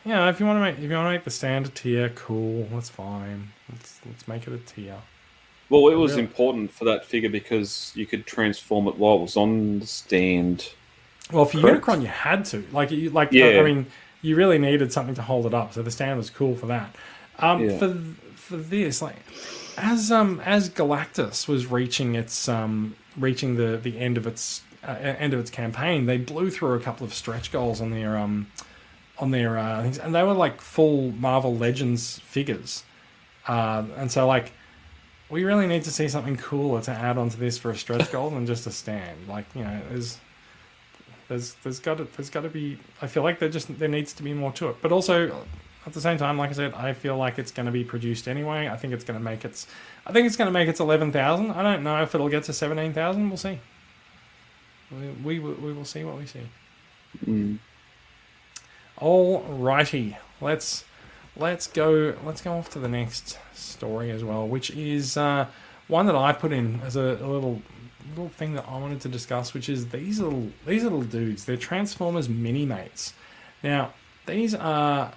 yeah, if you want to make the stand a tier, cool, that's fine. Let's make it a tier. Well, it was important for that figure because you could transform it while it was on the stand. Well, for Unicron, you had to. I mean, you really needed something to hold it up, so the stand was cool for that. For this, like, as Galactus was reaching the end of its campaign, they blew through a couple of stretch goals on their things, and they were like full Marvel Legends figures, and so like we really need to see something cooler to add onto this for a stretch goal than just a stand. Like, you know, there's got to be. I feel like there needs to be more to it, but also at the same time, like I said, I feel like it's going to be produced anyway. I think it's going to make its 11,000. I don't know if it'll get to 17,000. We'll see. We will see what we see. Mm. Alrighty, let's go off to the next story as well, which is one that I put in as a little thing that I wanted to discuss, which is these little dudes. They're Transformers mini mates. Now these are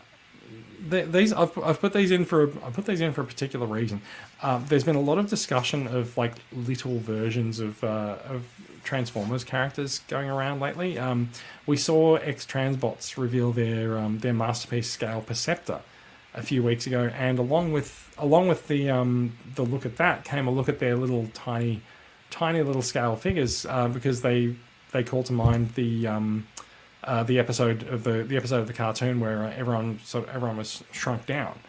I've put these in for a particular reason. There's been a lot of discussion of like little versions of Transformers characters going around lately. We saw X-Transbots reveal their masterpiece scale Perceptor a few weeks ago, and along with the look at that came a look at their little tiny little scale figures, because they call to mind the episode of the cartoon where everyone was shrunk down.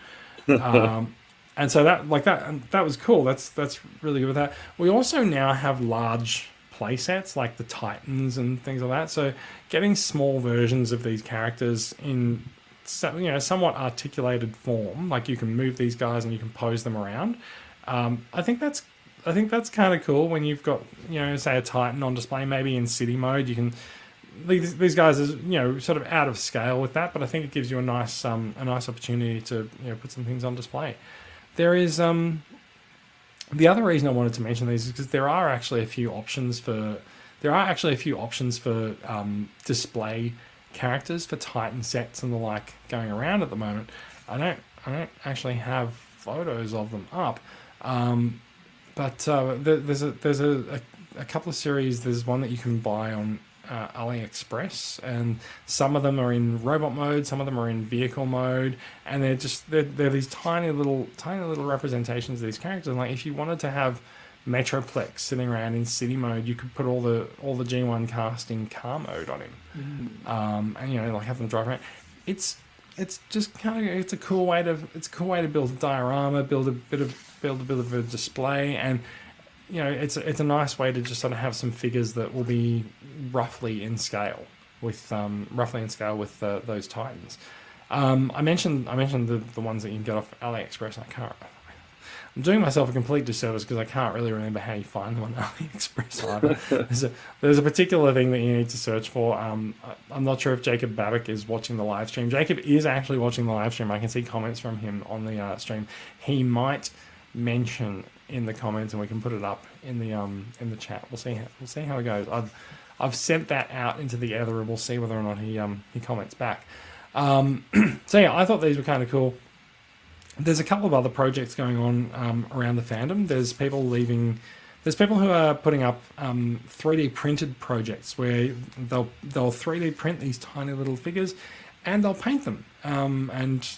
And so that was cool. That's really good with that. We also now have large play sets like the Titans and things like that. So getting small versions of these characters in somewhat articulated form, like you can move these guys and you can pose them around. I think that's kind of cool when you've got, say a Titan on display, maybe in city mode. You can these guys are sort of out of scale with that, but I think it gives you a nice opportunity to put some things on display. There is the other reason I wanted to mention these is because there are actually a few options for display characters for Titan sets and the like going around at the moment. I don't actually have photos of them up, but there's a couple of series. There's one that you can buy on AliExpress, and some of them are in robot mode, some of them are in vehicle mode, and they're these tiny little representations of these characters. And like, if you wanted to have Metroplex sitting around in city mode, you could put all the G1 cast in car mode on him, and like have them drive around. It's just kind of it's a cool way to build a diorama, build a bit of a display, and it's a nice way to just sort of have some figures that will be roughly in scale with those Titans. I mentioned the ones that you can get off AliExpress. I'm doing myself a complete disservice because I can't really remember how you find them on AliExpress either. There's a particular thing that you need to search for. I'm not sure if Jacob Babick is watching the live stream. Jacob is actually watching the live stream. I can see comments from him on the stream. He might mention in the comments, and we can put it up in the chat. We'll see how it goes. I've sent that out into the ether, and we'll see whether or not he comments back. So yeah, I thought these were kind of cool. There's a couple of other projects going on around the fandom. There's people who are putting up 3D printed projects where they'll 3D print these tiny little figures, and they'll paint them. And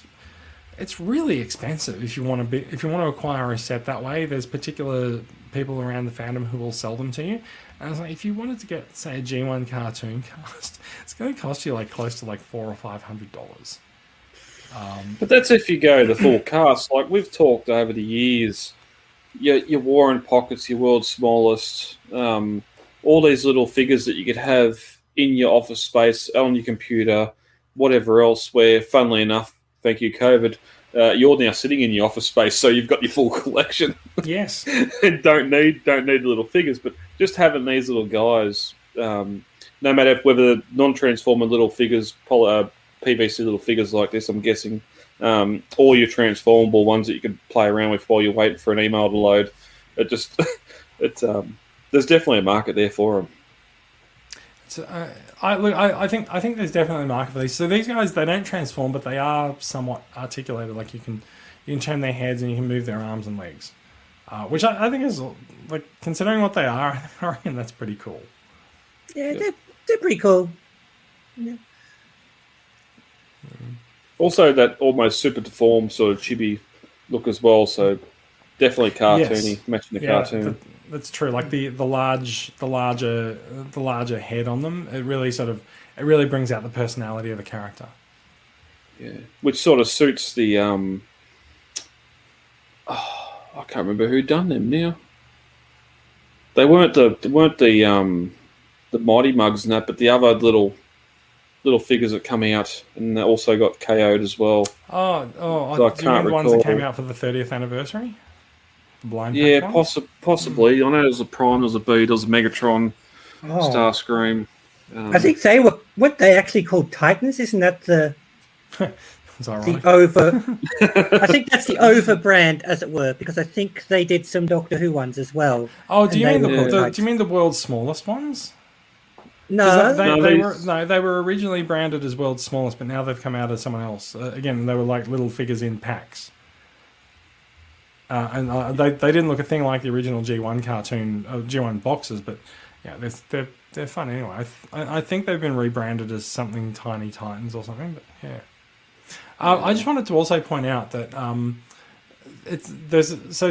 it's really expensive if you want to acquire a set that way. There's particular people around the fandom who will sell them to you. And I was like, if you wanted to get, say, a G1 cartoon cast, it's going to cost you like close to like $400 or $500. But that's if you go the full cast. Like we've talked over the years, your War and Pockets, your World's Smallest, all these little figures that you could have in your office space, on your computer, whatever else, where, funnily enough, thank you, COVID, you're now sitting in your office space, so you've got your full collection. Yes. And don't need the little figures, but just having these little guys, no matter whether non-transformer little figures, PVC little figures like this, I'm guessing, or your transformable ones that you can play around with while you're waiting for an email to load. There's definitely a market there for them. So, I think there's definitely a market for these. So these guys, they don't transform, but they are somewhat articulated. Like you can turn their heads and you can move their arms and legs, which I think is, like, considering what they are, I reckon that's pretty cool. Yeah, they're pretty cool. Yeah. Also, that almost super deformed sort of chibi look as well. So definitely cartoony, matching the cartoon. That's true. Like the larger head on them, it really brings out the personality of the character. Yeah, which sort of suits the I can't remember who done them now. They weren't the Mighty Mugs and that, but the other little figures that come out, and they also got KO'd as well. So I do you mean can't the ones recall. that came out for the 30th anniversary? The blind Yeah, pack ones? possibly. I know there was a Prime, there was a B, there was a Megatron, Starscream. I think they were, what they actually called Titans, isn't that the over? I think that's the over brand, as it were, because I think they did some Doctor Who ones as well. Oh, do you mean do you mean the world's smallest ones? No, They were originally branded as world's smallest, but now they've come out as someone else. Again, they were like little figures in packs. And they didn't look a thing like the original G1 cartoon, G1 boxes, but yeah, they're fun anyway. I think they've been rebranded as something Tiny Titans or something, but yeah. I just wanted to also point out that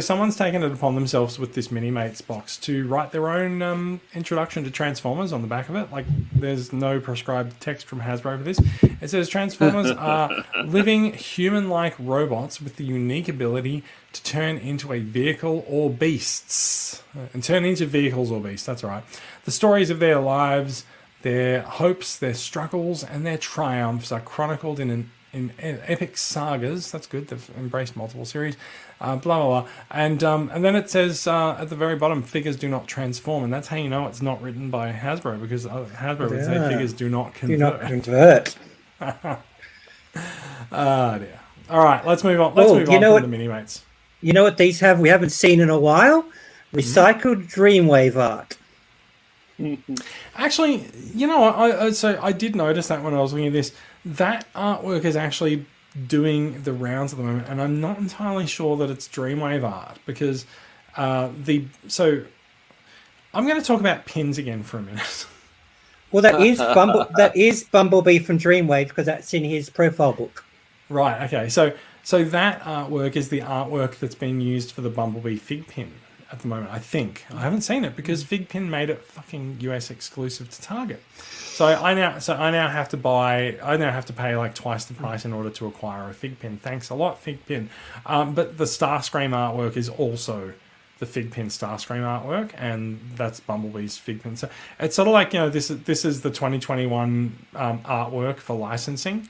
someone's taken it upon themselves with this Mini-Mates box to write their own introduction to Transformers on the back of it. Like, there's no prescribed text from Hasbro for this. It says Transformers are living human-like robots with the unique ability to turn into a vehicle or beasts. And turn into vehicles or beasts, that's right. The stories of their lives, their hopes, their struggles, and their triumphs are chronicled in epic sagas. That's good. They've embraced multiple series. Blah blah blah. And then it says at the very bottom, figures do not transform, and that's how you know it's not written by Hasbro, because Hasbro would say figures do not convert. Do not convert. Dear. All right, let's move on. Let's move on from the Mini-Mates. You know what these have? We haven't seen in a while. Recycled Dreamwave art. Actually, you know, I did notice that when I was looking at this. That artwork is actually doing the rounds at the moment, and I'm not entirely sure that it's Dreamwave art, because so I'm going to talk about pins again for a minute. Well, that is Bumblebee from Dreamwave, because that's in his profile book. Right. Okay. So that artwork is the artwork that's being used for the Bumblebee fig pin at the moment. I think I haven't seen it because Figpin made it fucking US exclusive to Target. So I now have to pay like twice the price in order to acquire a Figpin. Thanks a lot, Figpin. But the Starscream artwork is also the Figpin Starscream artwork, and that's Bumblebee's Figpin. So it's sort of like, you know, this is the 2021 artwork for licensing.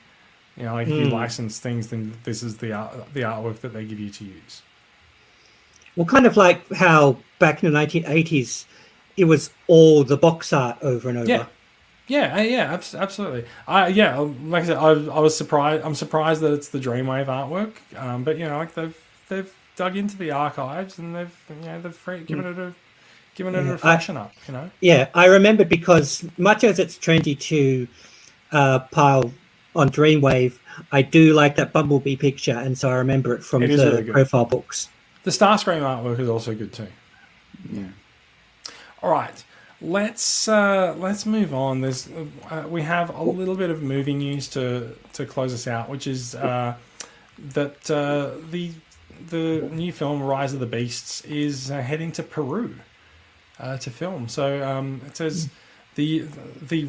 You know, like if you license things, then this is the artwork that they give you to use. Well, kind of like how back in the 1980s, it was all the box art over and over. Yeah, absolutely. Like I said, I was surprised. I'm surprised that it's the Dreamwave artwork. But you know, like they've dug into the archives and they've given it a reflection up. You know. Yeah, I remember, because much as it's trendy to pile on Dreamwave, I do like that Bumblebee picture, and so I remember it from the really profile books. The Starscream artwork is also good too. Yeah. All right, let's move on. We have a little bit of movie news to close us out, which is that the new film Rise of the Beasts is heading to Peru to film. So it says the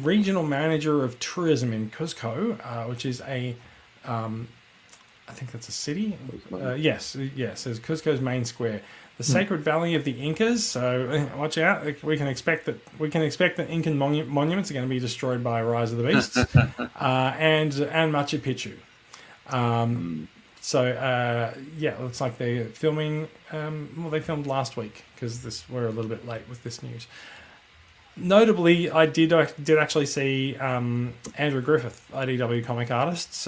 regional manager of tourism in Cuzco, which is a I think that's a city. Yes, it says Cuzco's main square. the Sacred Valley of the Incas. So watch out. We can expect that Incan monuments are going to be destroyed by Rise of the Beasts, and Machu Picchu. It looks like they're filming. They filmed last week because we're a little bit late with this news. Notably, I did actually see Andrew Griffith, IDW comic artists,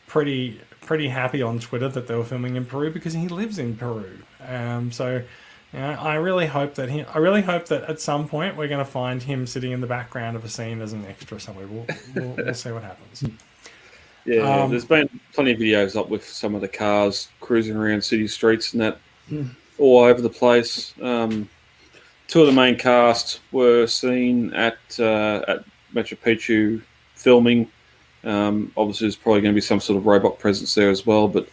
pretty happy on Twitter that they were filming in Peru because he lives in Peru. I really hope that at some point we're going to find him sitting in the background of a scene as an extra somewhere. We'll see what happens. Yeah, there's been plenty of videos up with some of the cars cruising around city streets and that all over the place. Two of the main cast were seen at Machu Picchu filming. Obviously, there's probably going to be some sort of robot presence there as well. But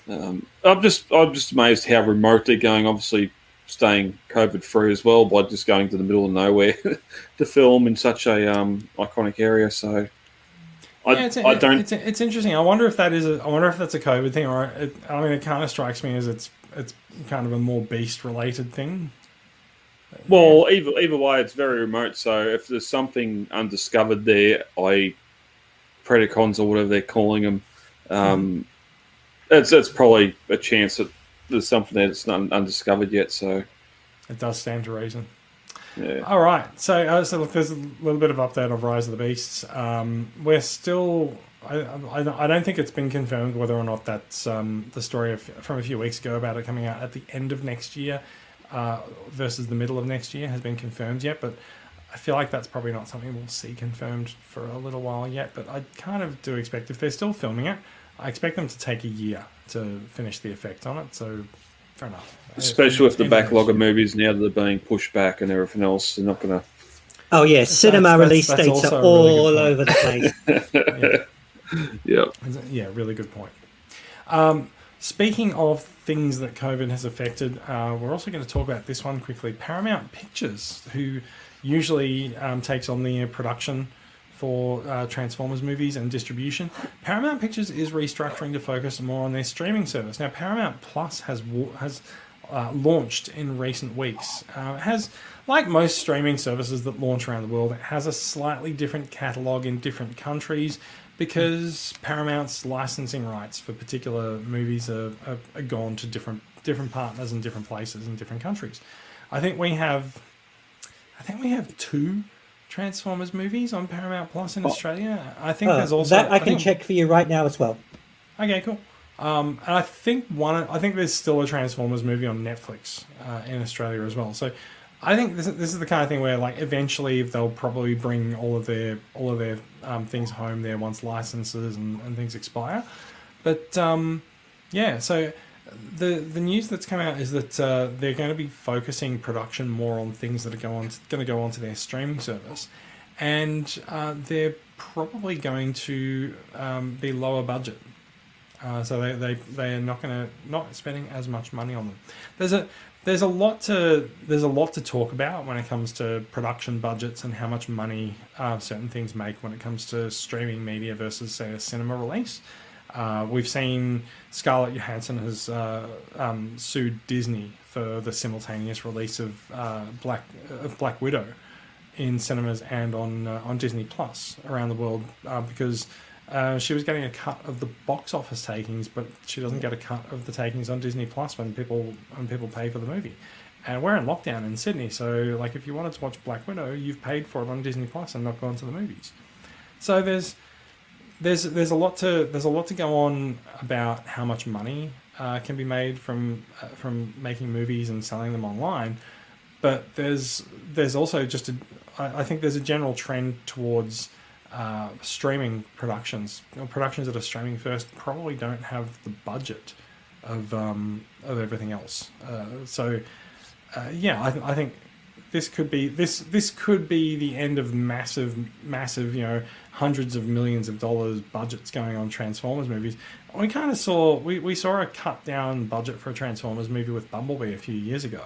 I'm just amazed how remote they're going. Obviously, staying COVID free as well by just going to the middle of nowhere to film in such a iconic area. So. It's interesting. I wonder if that's a COVID thing, or it kind of strikes me as it's kind of a more beast related thing. Well, either way, it's very remote. So if there's something undiscovered there, Predacons or whatever they're calling them, it's probably a chance that there's something there that's not undiscovered yet. So it does stand to reason. Yeah. All right. So look, there's a little bit of update of Rise of the Beasts. We're still. I don't think it's been confirmed whether or not that's the story from a few weeks ago about it coming out at the end of next year versus the middle of next year has been confirmed yet. But I feel like that's probably not something we'll see confirmed for a little while yet. But I kind of do expect if they're still filming it, I expect them to take a year to finish the effect on it. So. Fair enough. Especially with the backlog of movies now that they're being pushed back and everything else, they're not going to. Oh yeah, cinema release dates are all over the place. Yeah, really good point. Speaking of things that COVID has affected, we're also going to talk about this one quickly. Paramount Pictures, who usually takes on the production for Transformers movies and distribution. Paramount Pictures is restructuring to focus more on their streaming service. Now, Paramount Plus has launched in recent weeks. It has, like most streaming services that launch around the world, it has a slightly different catalogue in different countries because Paramount's licensing rights for particular movies are gone to different partners in different places in different countries. I think we have two Transformers movies on Paramount Plus in Australia. I think there's also that I can check for you right now as well. Okay, cool. And I think there's still a Transformers movie on Netflix in Australia as well. So I think this is the kind of thing where like eventually they'll probably bring all of their things home there once licenses and things expire. But so the news that's come out is that they're going to be focusing production more on things that are going to go onto their streaming service, and they're probably going to be lower budget. So they are not spending as much money on them. There's a lot to talk about when it comes to production budgets and how much money certain things make when it comes to streaming media versus say a cinema release. We've seen Scarlett Johansson has sued Disney for the simultaneous release of Black Widow in cinemas and on Disney Plus around the world because she was getting a cut of the box office takings, but she doesn't get a cut of the takings on Disney Plus when people pay for the movie. And we're in lockdown in Sydney, so like if you wanted to watch Black Widow, you've paid for it on Disney Plus and not gone to the movies. So there's a lot to go on about how much money can be made from making movies and selling them online, but there's also I think there's a general trend towards streaming productions. Productions that are streaming first probably don't have the budget of everything else. I think this could be the end of massive, hundreds of millions of dollars budgets going on Transformers movies. We kind of saw we saw a cut down budget for a Transformers movie with Bumblebee a few years ago.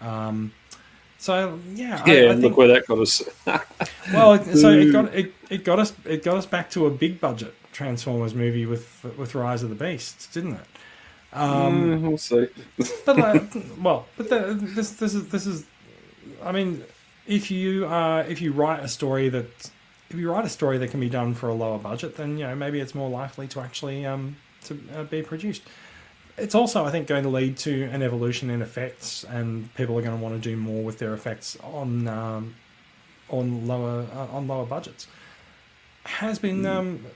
I think, look where that got us. Well, so it got us back to a big budget Transformers movie with Rise of the Beasts, didn't it? We'll see. But this is. I mean, if you write a story that can be done for a lower budget, then maybe it's more likely to actually be produced. It's also, I think, going to lead to an evolution in effects, and people are going to want to do more with their effects on lower budgets. Has been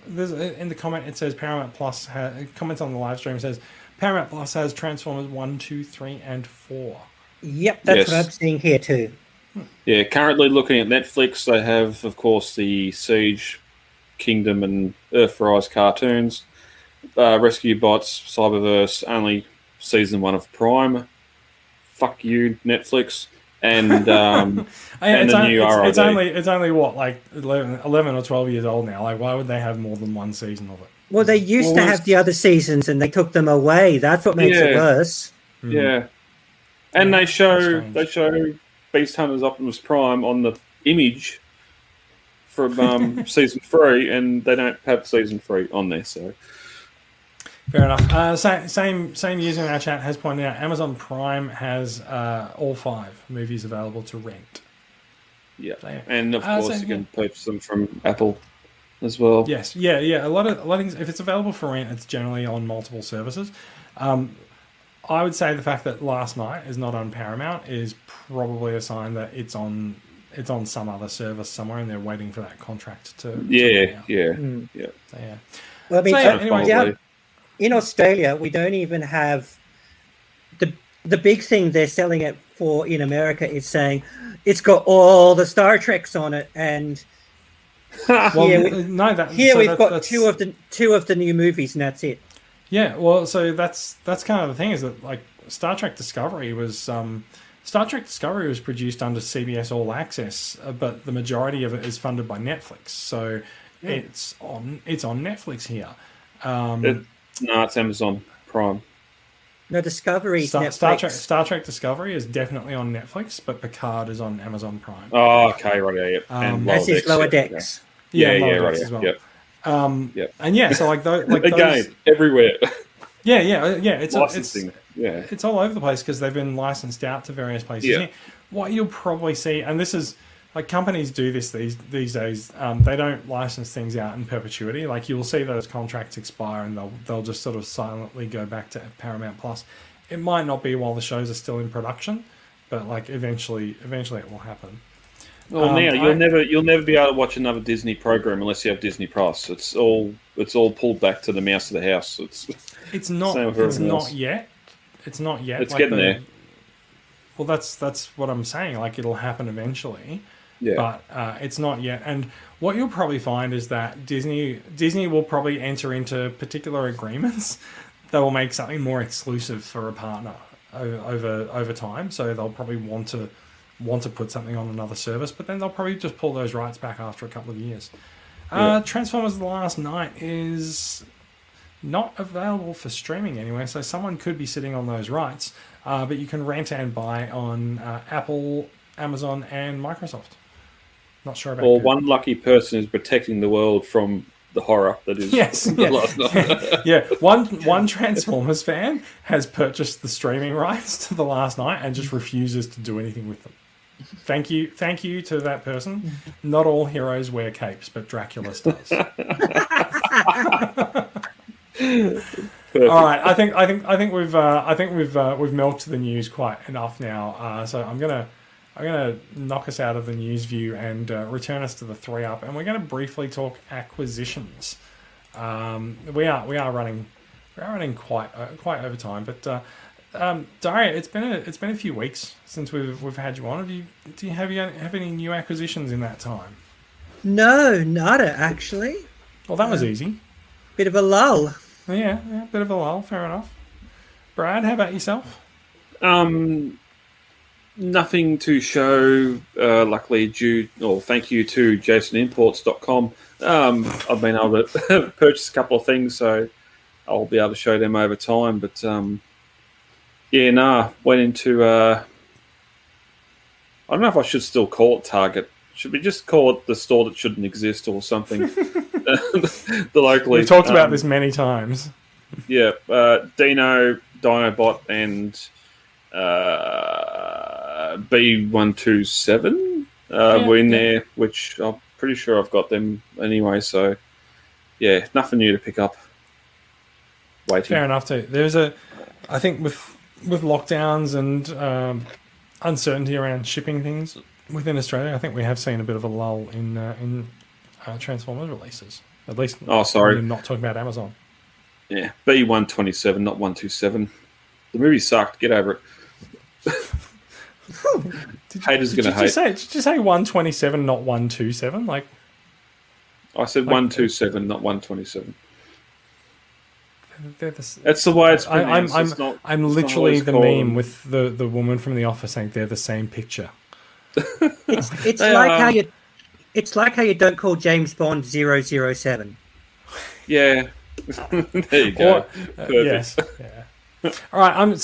there's in the comment it says Paramount Plus comments on the live stream says Paramount Plus has Transformers 1, 2, 3, and 4. Yep, that's what I'm seeing here too. Yeah, currently looking at Netflix, they have, of course, the Siege, Kingdom, and Earthrise cartoons. Rescue Bots, Cyberverse, only season 1 of Prime. Fuck you, Netflix. And and the new RID. It's only what, like 11 or 12 years old now. Like, why would they have more than one season of it? Well, they used to have the other seasons, and they took them away. That's what makes it worse. Yeah, and they show Beast Hunters Optimus Prime on the image from season 3, and they don't have season 3 on there. So fair enough. Same user in our chat has pointed out Amazon Prime has all 5 movies available to rent. Yeah, and of course you can purchase them from Apple as well. Yes, yeah. A lot of things. If it's available for rent, it's generally on multiple services. I would say the fact that Last Night is not on Paramount is probably a sign that it's on some other service somewhere, and they're waiting for that contract to. Yeah. Well, I mean, anyway, in Australia, we don't even have the big thing they're selling it for in America is saying it's got all the Star Treks on it, and we've got two of the new movies, and that's it. Yeah, well, so that's kind of the thing, is that like Star Trek Discovery was produced under CBS All Access, but the majority of it is funded by Netflix. So it's on Netflix here. It's Amazon Prime. No, Discovery. Star Trek Discovery is definitely on Netflix, but Picard is on Amazon Prime. Oh, okay, right, yeah. And Lower Decks. Lower Decks as well. Yep. And so like again, everywhere. It's licensing. It's all over the place because they've been licensed out to various places. Yeah. What you'll probably see, and this is like companies do this these days. They don't license things out in perpetuity. Like you'll see those contracts expire, and they'll just sort of silently go back to Paramount Plus. It might not be while the shows are still in production, but like eventually it will happen. Well, now you'll never be able to watch another Disney program unless you have Disney Plus. It's all pulled back to the mouse of the house. It's not yet. It's not yet. It's like getting there. Well, that's what I'm saying. Like it'll happen eventually. Yeah. But it's not yet. And what you'll probably find is that Disney will probably enter into particular agreements that will make something more exclusive for a partner over time. So they'll probably want to put something on another service, but then they'll probably just pull those rights back after a couple of years. Transformers: The Last Night is not available for streaming anywhere, so someone could be sitting on those rights, but you can rent and buy on Apple, Amazon, and Microsoft. Not sure about. Well, one lucky person is protecting the world from the horror that is. Last Night. One Transformers fan has purchased the streaming rights to The Last Night and just refuses to do anything with them. Thank you to that person. Not all heroes wear capes, but Dracula does. All right, I think we've milked the news quite enough now. So I'm gonna knock us out of the news view and return us to the 3-up, and we're going to briefly talk acquisitions. We are running quite over time, but Daria, it's been a few weeks since we've had you on. Do you have any new acquisitions in that time? No, nada actually. Well, that was easy. Bit of a lull. Yeah, bit of a lull. Fair enough. Brad, how about yourself? Nothing to show, luckily, thank you to jasonimports.com. I've been able to purchase a couple of things, so I'll be able to show them over time. But, went into, I don't know if I should still call it Target. Should we just call it the store that shouldn't exist or something? The locally. We've talked about this many times. Yeah, Dino, Dinobot, and B127 were in there, which I'm pretty sure I've got them anyway. So, yeah, nothing new to pick up. Waiting. Fair enough too. I think with lockdowns and uncertainty around shipping things within Australia, I think we have seen a bit of a lull in Transformers releases. At least, we're not talking about Amazon. Yeah, B127, not 127. The movie sucked. Get over it. Haters gonna hate. Did you say 127, not 127? Like, I said 127, not 127. That's the way it's pronounced. I'm literally the meme with the woman from The Office saying they're the same picture. It's like how you don't call James Bond 007. Yeah. There you go. Yes. Yeah. All right. I'm just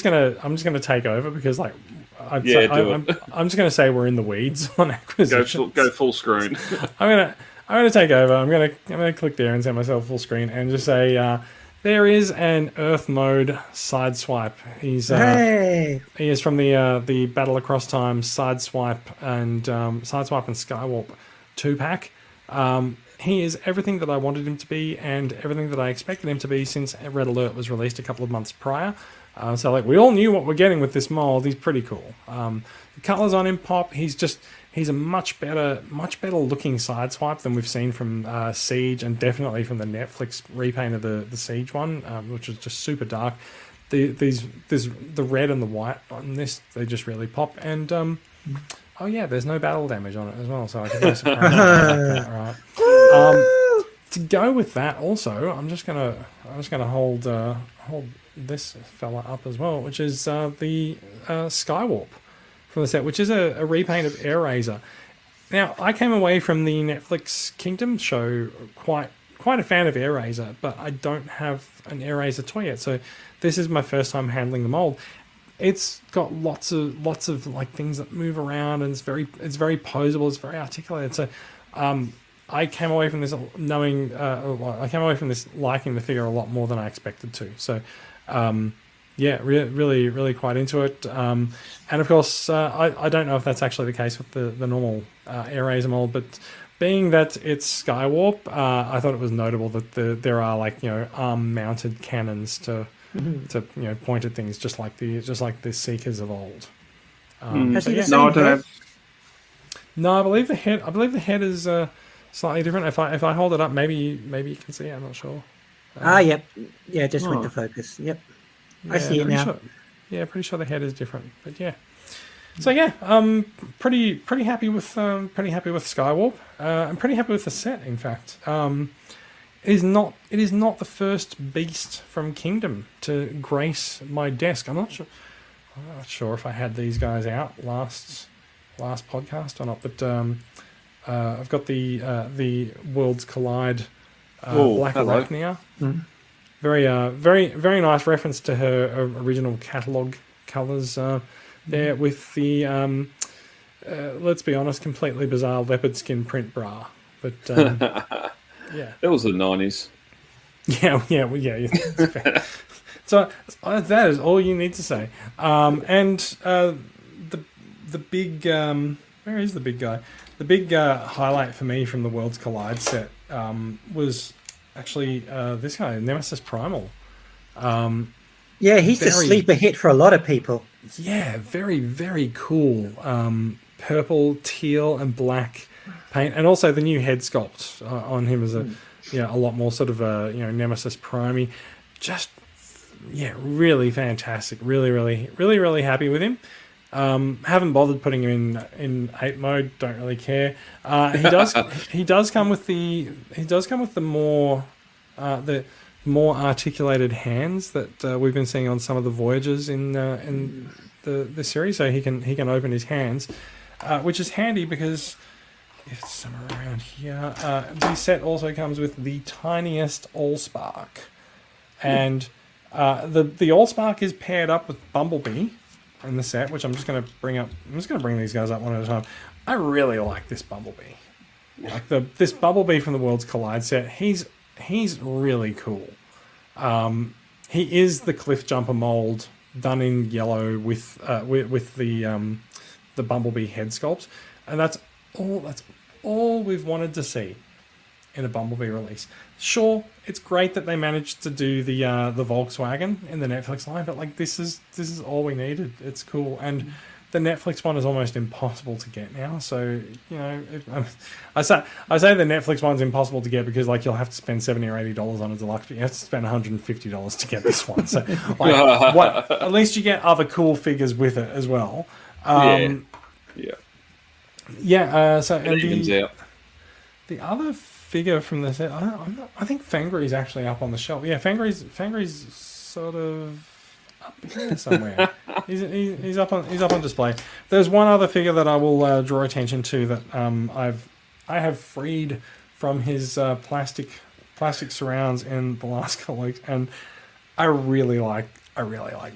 gonna take over because I'm just gonna say we're in the weeds on acquisitions. Go full screen. I'm gonna take over. I'm gonna click there and set myself full screen and just say there is an Earth mode Sideswipe. He is from the Battle Across Time Sideswipe and Skywarp 2-pack. He is everything that I wanted him to be and everything that I expected him to be since Red Alert was released a couple of months prior. So we all knew what we're getting with this mold. He's pretty cool. The colours on him pop. He's a much better looking Sideswipe than we've seen from Siege and definitely from the Netflix repaint of the Siege one, which was just super dark. The red and the white on this, they just really pop. And oh yeah, there's no battle damage on it as well, so I can play some right. To go with that, also, I'm just gonna hold this fella up as well, which is the Skywarp from the set, which is a repaint of Air Razor. Now, I came away from the Netflix Kingdom show quite a fan of Air Razor, but I don't have an Air Razor toy yet, so this is my first time handling the mold. It's got lots of like things that move around, and it's very posable. It's very articulated. So, I came away from this liking the figure a lot more than I expected to. So, yeah, really quite into it. And of course, I don't know if that's actually the case with the normal Air Razor mold, but being that it's Skywarp, I thought it was notable that there are arm-mounted cannons to point at things just like the Seekers of old. No, I believe the head is slightly different. If I hold it up, maybe you can see it. I'm not sure. Yep. Yeah, just went to focus. Yep. I see it now. Pretty sure the head is different. But yeah. So yeah, pretty happy with Skywarp. I'm pretty happy with the set. In fact, it is not the first beast from Kingdom to grace my desk. I'm not sure if I had these guys out last podcast or not, but I've got the Worlds Collide Black Arachnia. Mm-hmm. Very nice reference to her original catalogue colours there with the let's be honest, completely bizarre leopard skin print bra. But yeah, that was the 90s. Yeah. So that is all you need to say. And the big where is the big guy? The big highlight for me from the Worlds Collide set was actually this guy, Nemesis Primal. Yeah, he's a sleeper hit for a lot of people. Yeah, very cool. Purple, teal, and black paint, and also the new head sculpt on him is a lot more sort of Nemesis Primey. Just really fantastic. Really happy with him. Haven't bothered putting him in 8 mode. Don't really care. He does come with the more articulated hands that we've been seeing on some of the Voyagers in the series. So he can open his hands, which is handy because it's somewhere around here. The set also comes with the tiniest Allspark, and the Allspark is paired up with Bumblebee in the set, which I'm just going to bring up. I'm just going to bring these guys up one at a time. I really like this Bumblebee. Like this Bumblebee from the Worlds Collide set. He's really cool. He is the cliff jumper mold done in yellow with the Bumblebee head sculpt, and that's all we've wanted to see in a Bumblebee release. Sure, it's great that they managed to do the Volkswagen in the Netflix line, but like this is all we needed. It's cool, and the Netflix one is almost impossible to get now. So I say the Netflix one's impossible to get because like you'll have to spend $70 or $80 on a deluxe, but you have to spend $150 to get this one. So like, at least you get other cool figures with it as well. So and the other figure from the set, I think Fangry's actually up on the shelf. Yeah, Fangry's sort of up here somewhere. he's up on display. There's one other figure that I will draw attention to that I have freed from his plastic surrounds in the last couple of weeks, and I really like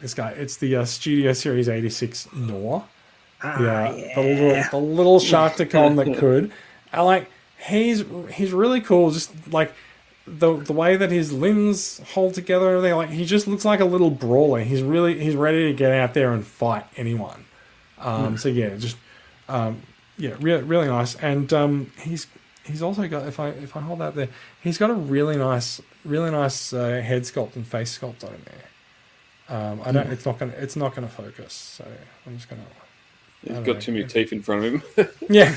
this guy. It's the Studio Series 86 Nor. The little Sharktacon that could. I like. He's really cool. Just like the way that his limbs hold together, and everything. Like he just looks like a little brawler. He's ready to get out there and fight anyone. So yeah, just really nice. And he's also got if I hold that there, he's got a really nice head sculpt and face sculpt on him there. I don't. It's not gonna focus. So I'm just gonna. He's got too many teeth in front of him. yeah.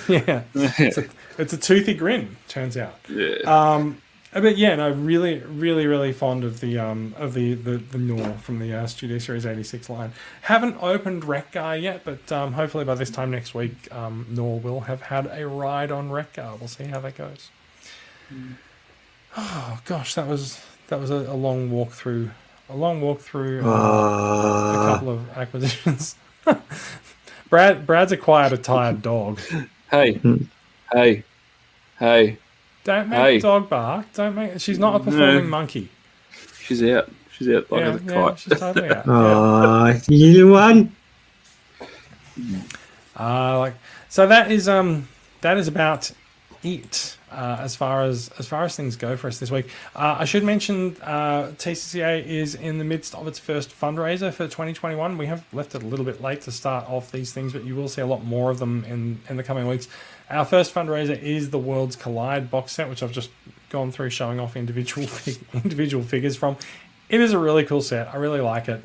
It's a toothy grin, turns out. Yeah. But yeah, no, really fond of the Nor from the Studio Series 86 line. Haven't opened Wreck-Gar yet, but hopefully by this time next week, Nor will have had a ride on Wreck-Gar. We'll see how that goes. Oh gosh, that was a long walk through. A couple of acquisitions. Brad's acquired a tired dog. Hey. Don't make the dog bark. She's not a performing monkey. She's out. She's out by the kite. She's totally out. You one. So that is about it as far as things go for us this week. I should mention TCCA is in the midst of its first fundraiser for 2021. We have left it a little bit late to start off these things, but you will see a lot more of them in the coming weeks. Our first fundraiser is the Worlds Collide box set, which I've just gone through showing off individual figures from. It is a really cool set. I really like it.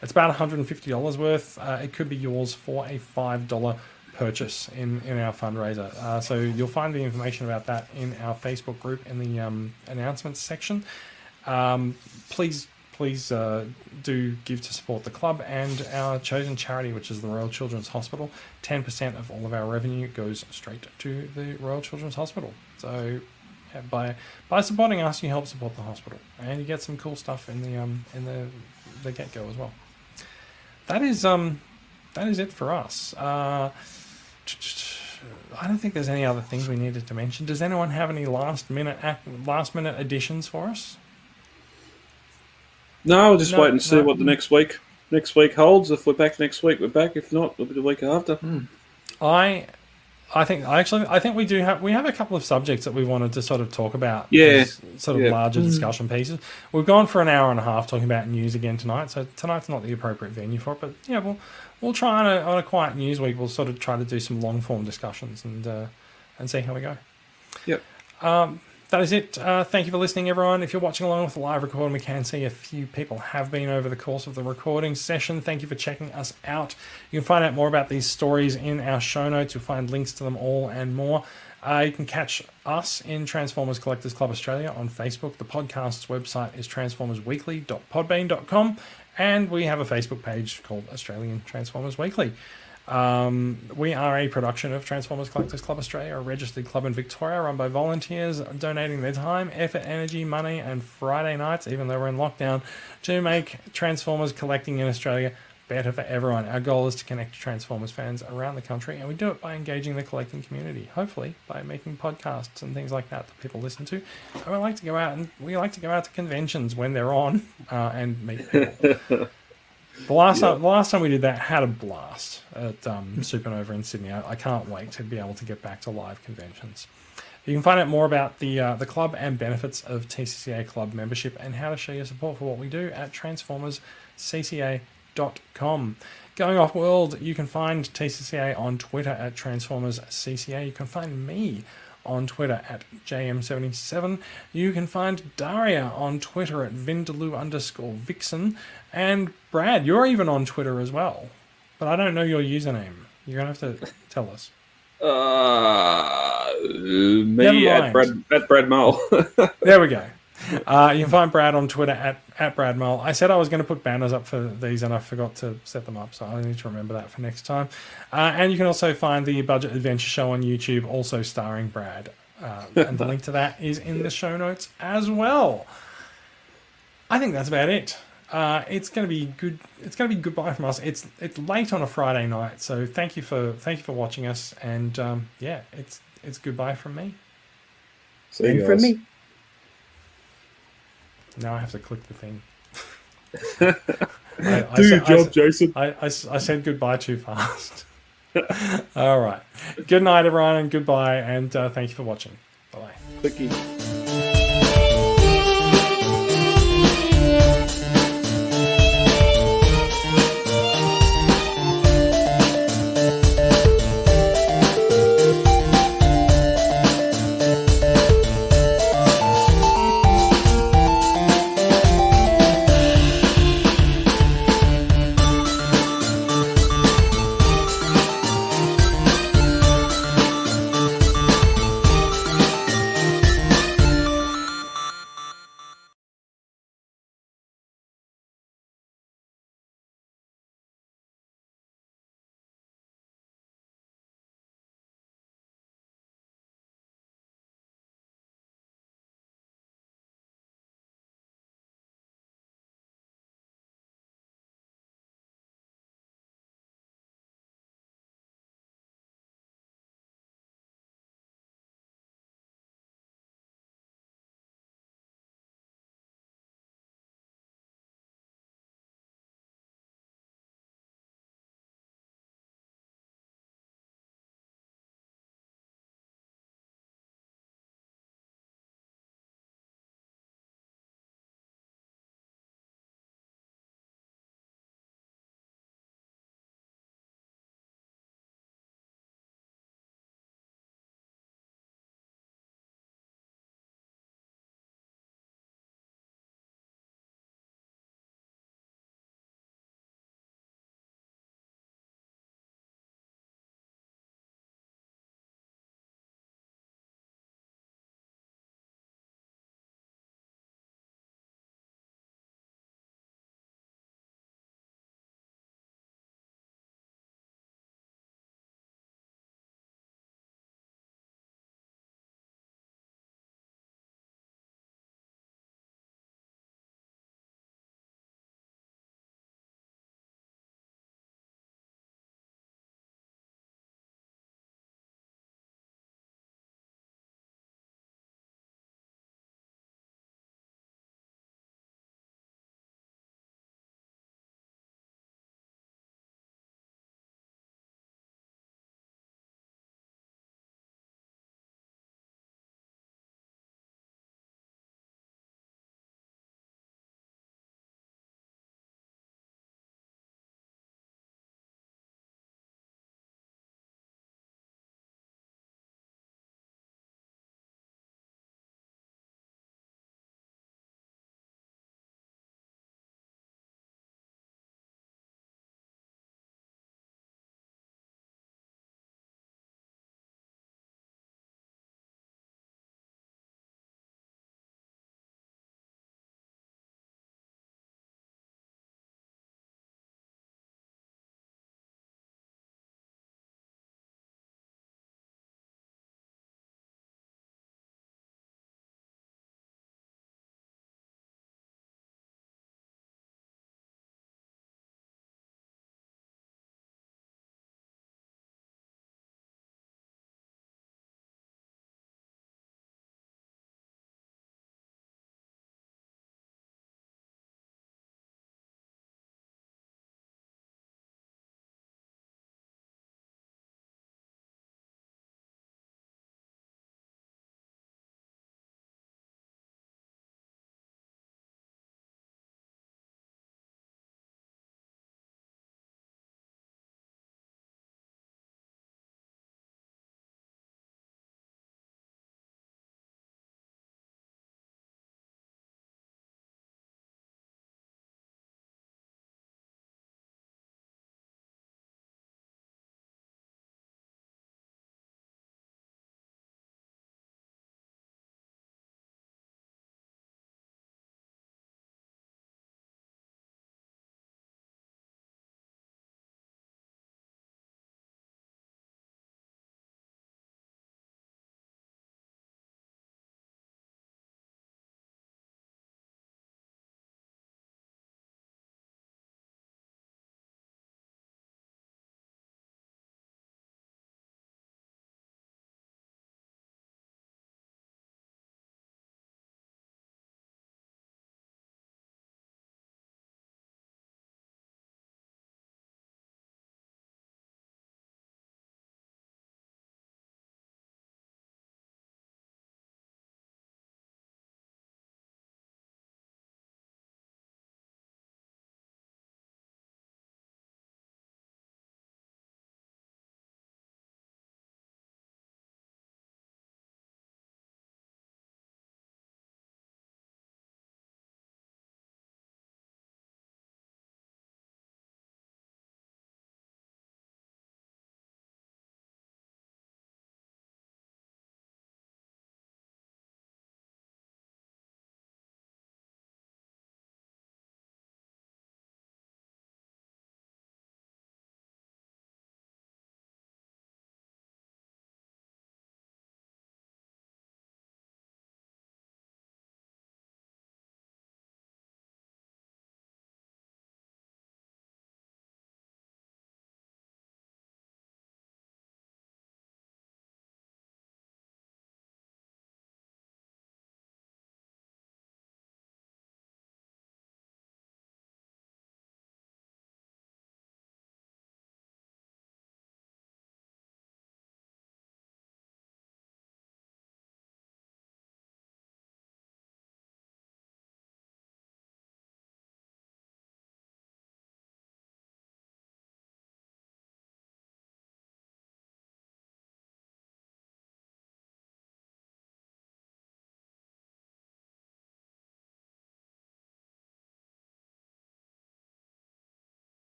It's about $150 worth. It could be yours for a $5 purchase in our fundraiser. So you'll find the information about that in our Facebook group in the announcements section. Please do give to support the club and our chosen charity, which is the Royal Children's Hospital. 10% of all of our revenue goes straight to the Royal Children's Hospital. So yeah, by supporting us, you help support the hospital, and you get some cool stuff in the get-go as well. That is it for us. I don't think there's any other things we needed to mention. Does anyone have any last minute additions for us? No, we'll just wait and see what the next week holds. If we're back next week, we're back. If not, it'll be the week after. I think we have a couple of subjects that we wanted to sort of talk about. Larger discussion pieces. We've gone for an hour and a half talking about news again tonight, so tonight's not the appropriate venue for it. But yeah, we'll try on a quiet news week. We'll sort of try to do some long form discussions and see how we go. Yep. That is it. Thank you for listening, everyone. If you're watching along with the live recording, we can see a few people have been over the course of the recording session. Thank you for checking us out. You can find out more about these stories in our show notes. You'll find links to them all and more. You can catch us in Transformers Collectors Club Australia on Facebook. The podcast's website is transformersweekly.podbean.com, and we have a Facebook page called Australian Transformers Weekly. We are a production of Transformers Collectors Club Australia, a registered club in Victoria run by volunteers donating their time, effort, energy, money and Friday nights, even though we're in lockdown, to make Transformers collecting in Australia better for everyone. Our goal is to connect Transformers fans around the country, and we do it by engaging the collecting community, hopefully by making podcasts and things like that people listen to. And we like to go out to conventions when they're on and meet people. The last time we did that, had a blast at Supernova in Sydney. I can't wait to be able to get back to live conventions. You can find out more about the club and benefits of TCCA club membership and how to show your support for what we do at transformerscca.com. Going off world, you can find TCCA on Twitter at TransformersCCA. You can find me on Twitter at JM77. You can find Daria on Twitter at Vindaloo_Vixen. And Brad, you're even on Twitter as well. But I don't know your username. You're going to have to tell us. Me at Brad Mull. There we go. You can find Brad on Twitter at Brad Mull. I said I was going to put banners up for these and I forgot to set them up, so I need to remember that for next time. And you can also find the Budget Adventure Show on YouTube, also starring Brad. And the link to that is in the show notes as well. I think that's about it. It's going to be good. It's going to be goodbye from us. It's late on a Friday night, so thank you for watching us. And it's goodbye from me. See you guys. From me. Now I have to click the thing. Do your job, Jason. I said goodbye too fast. All right. Good night, everyone, and goodbye, and thank you for watching. Bye-bye. Thank you.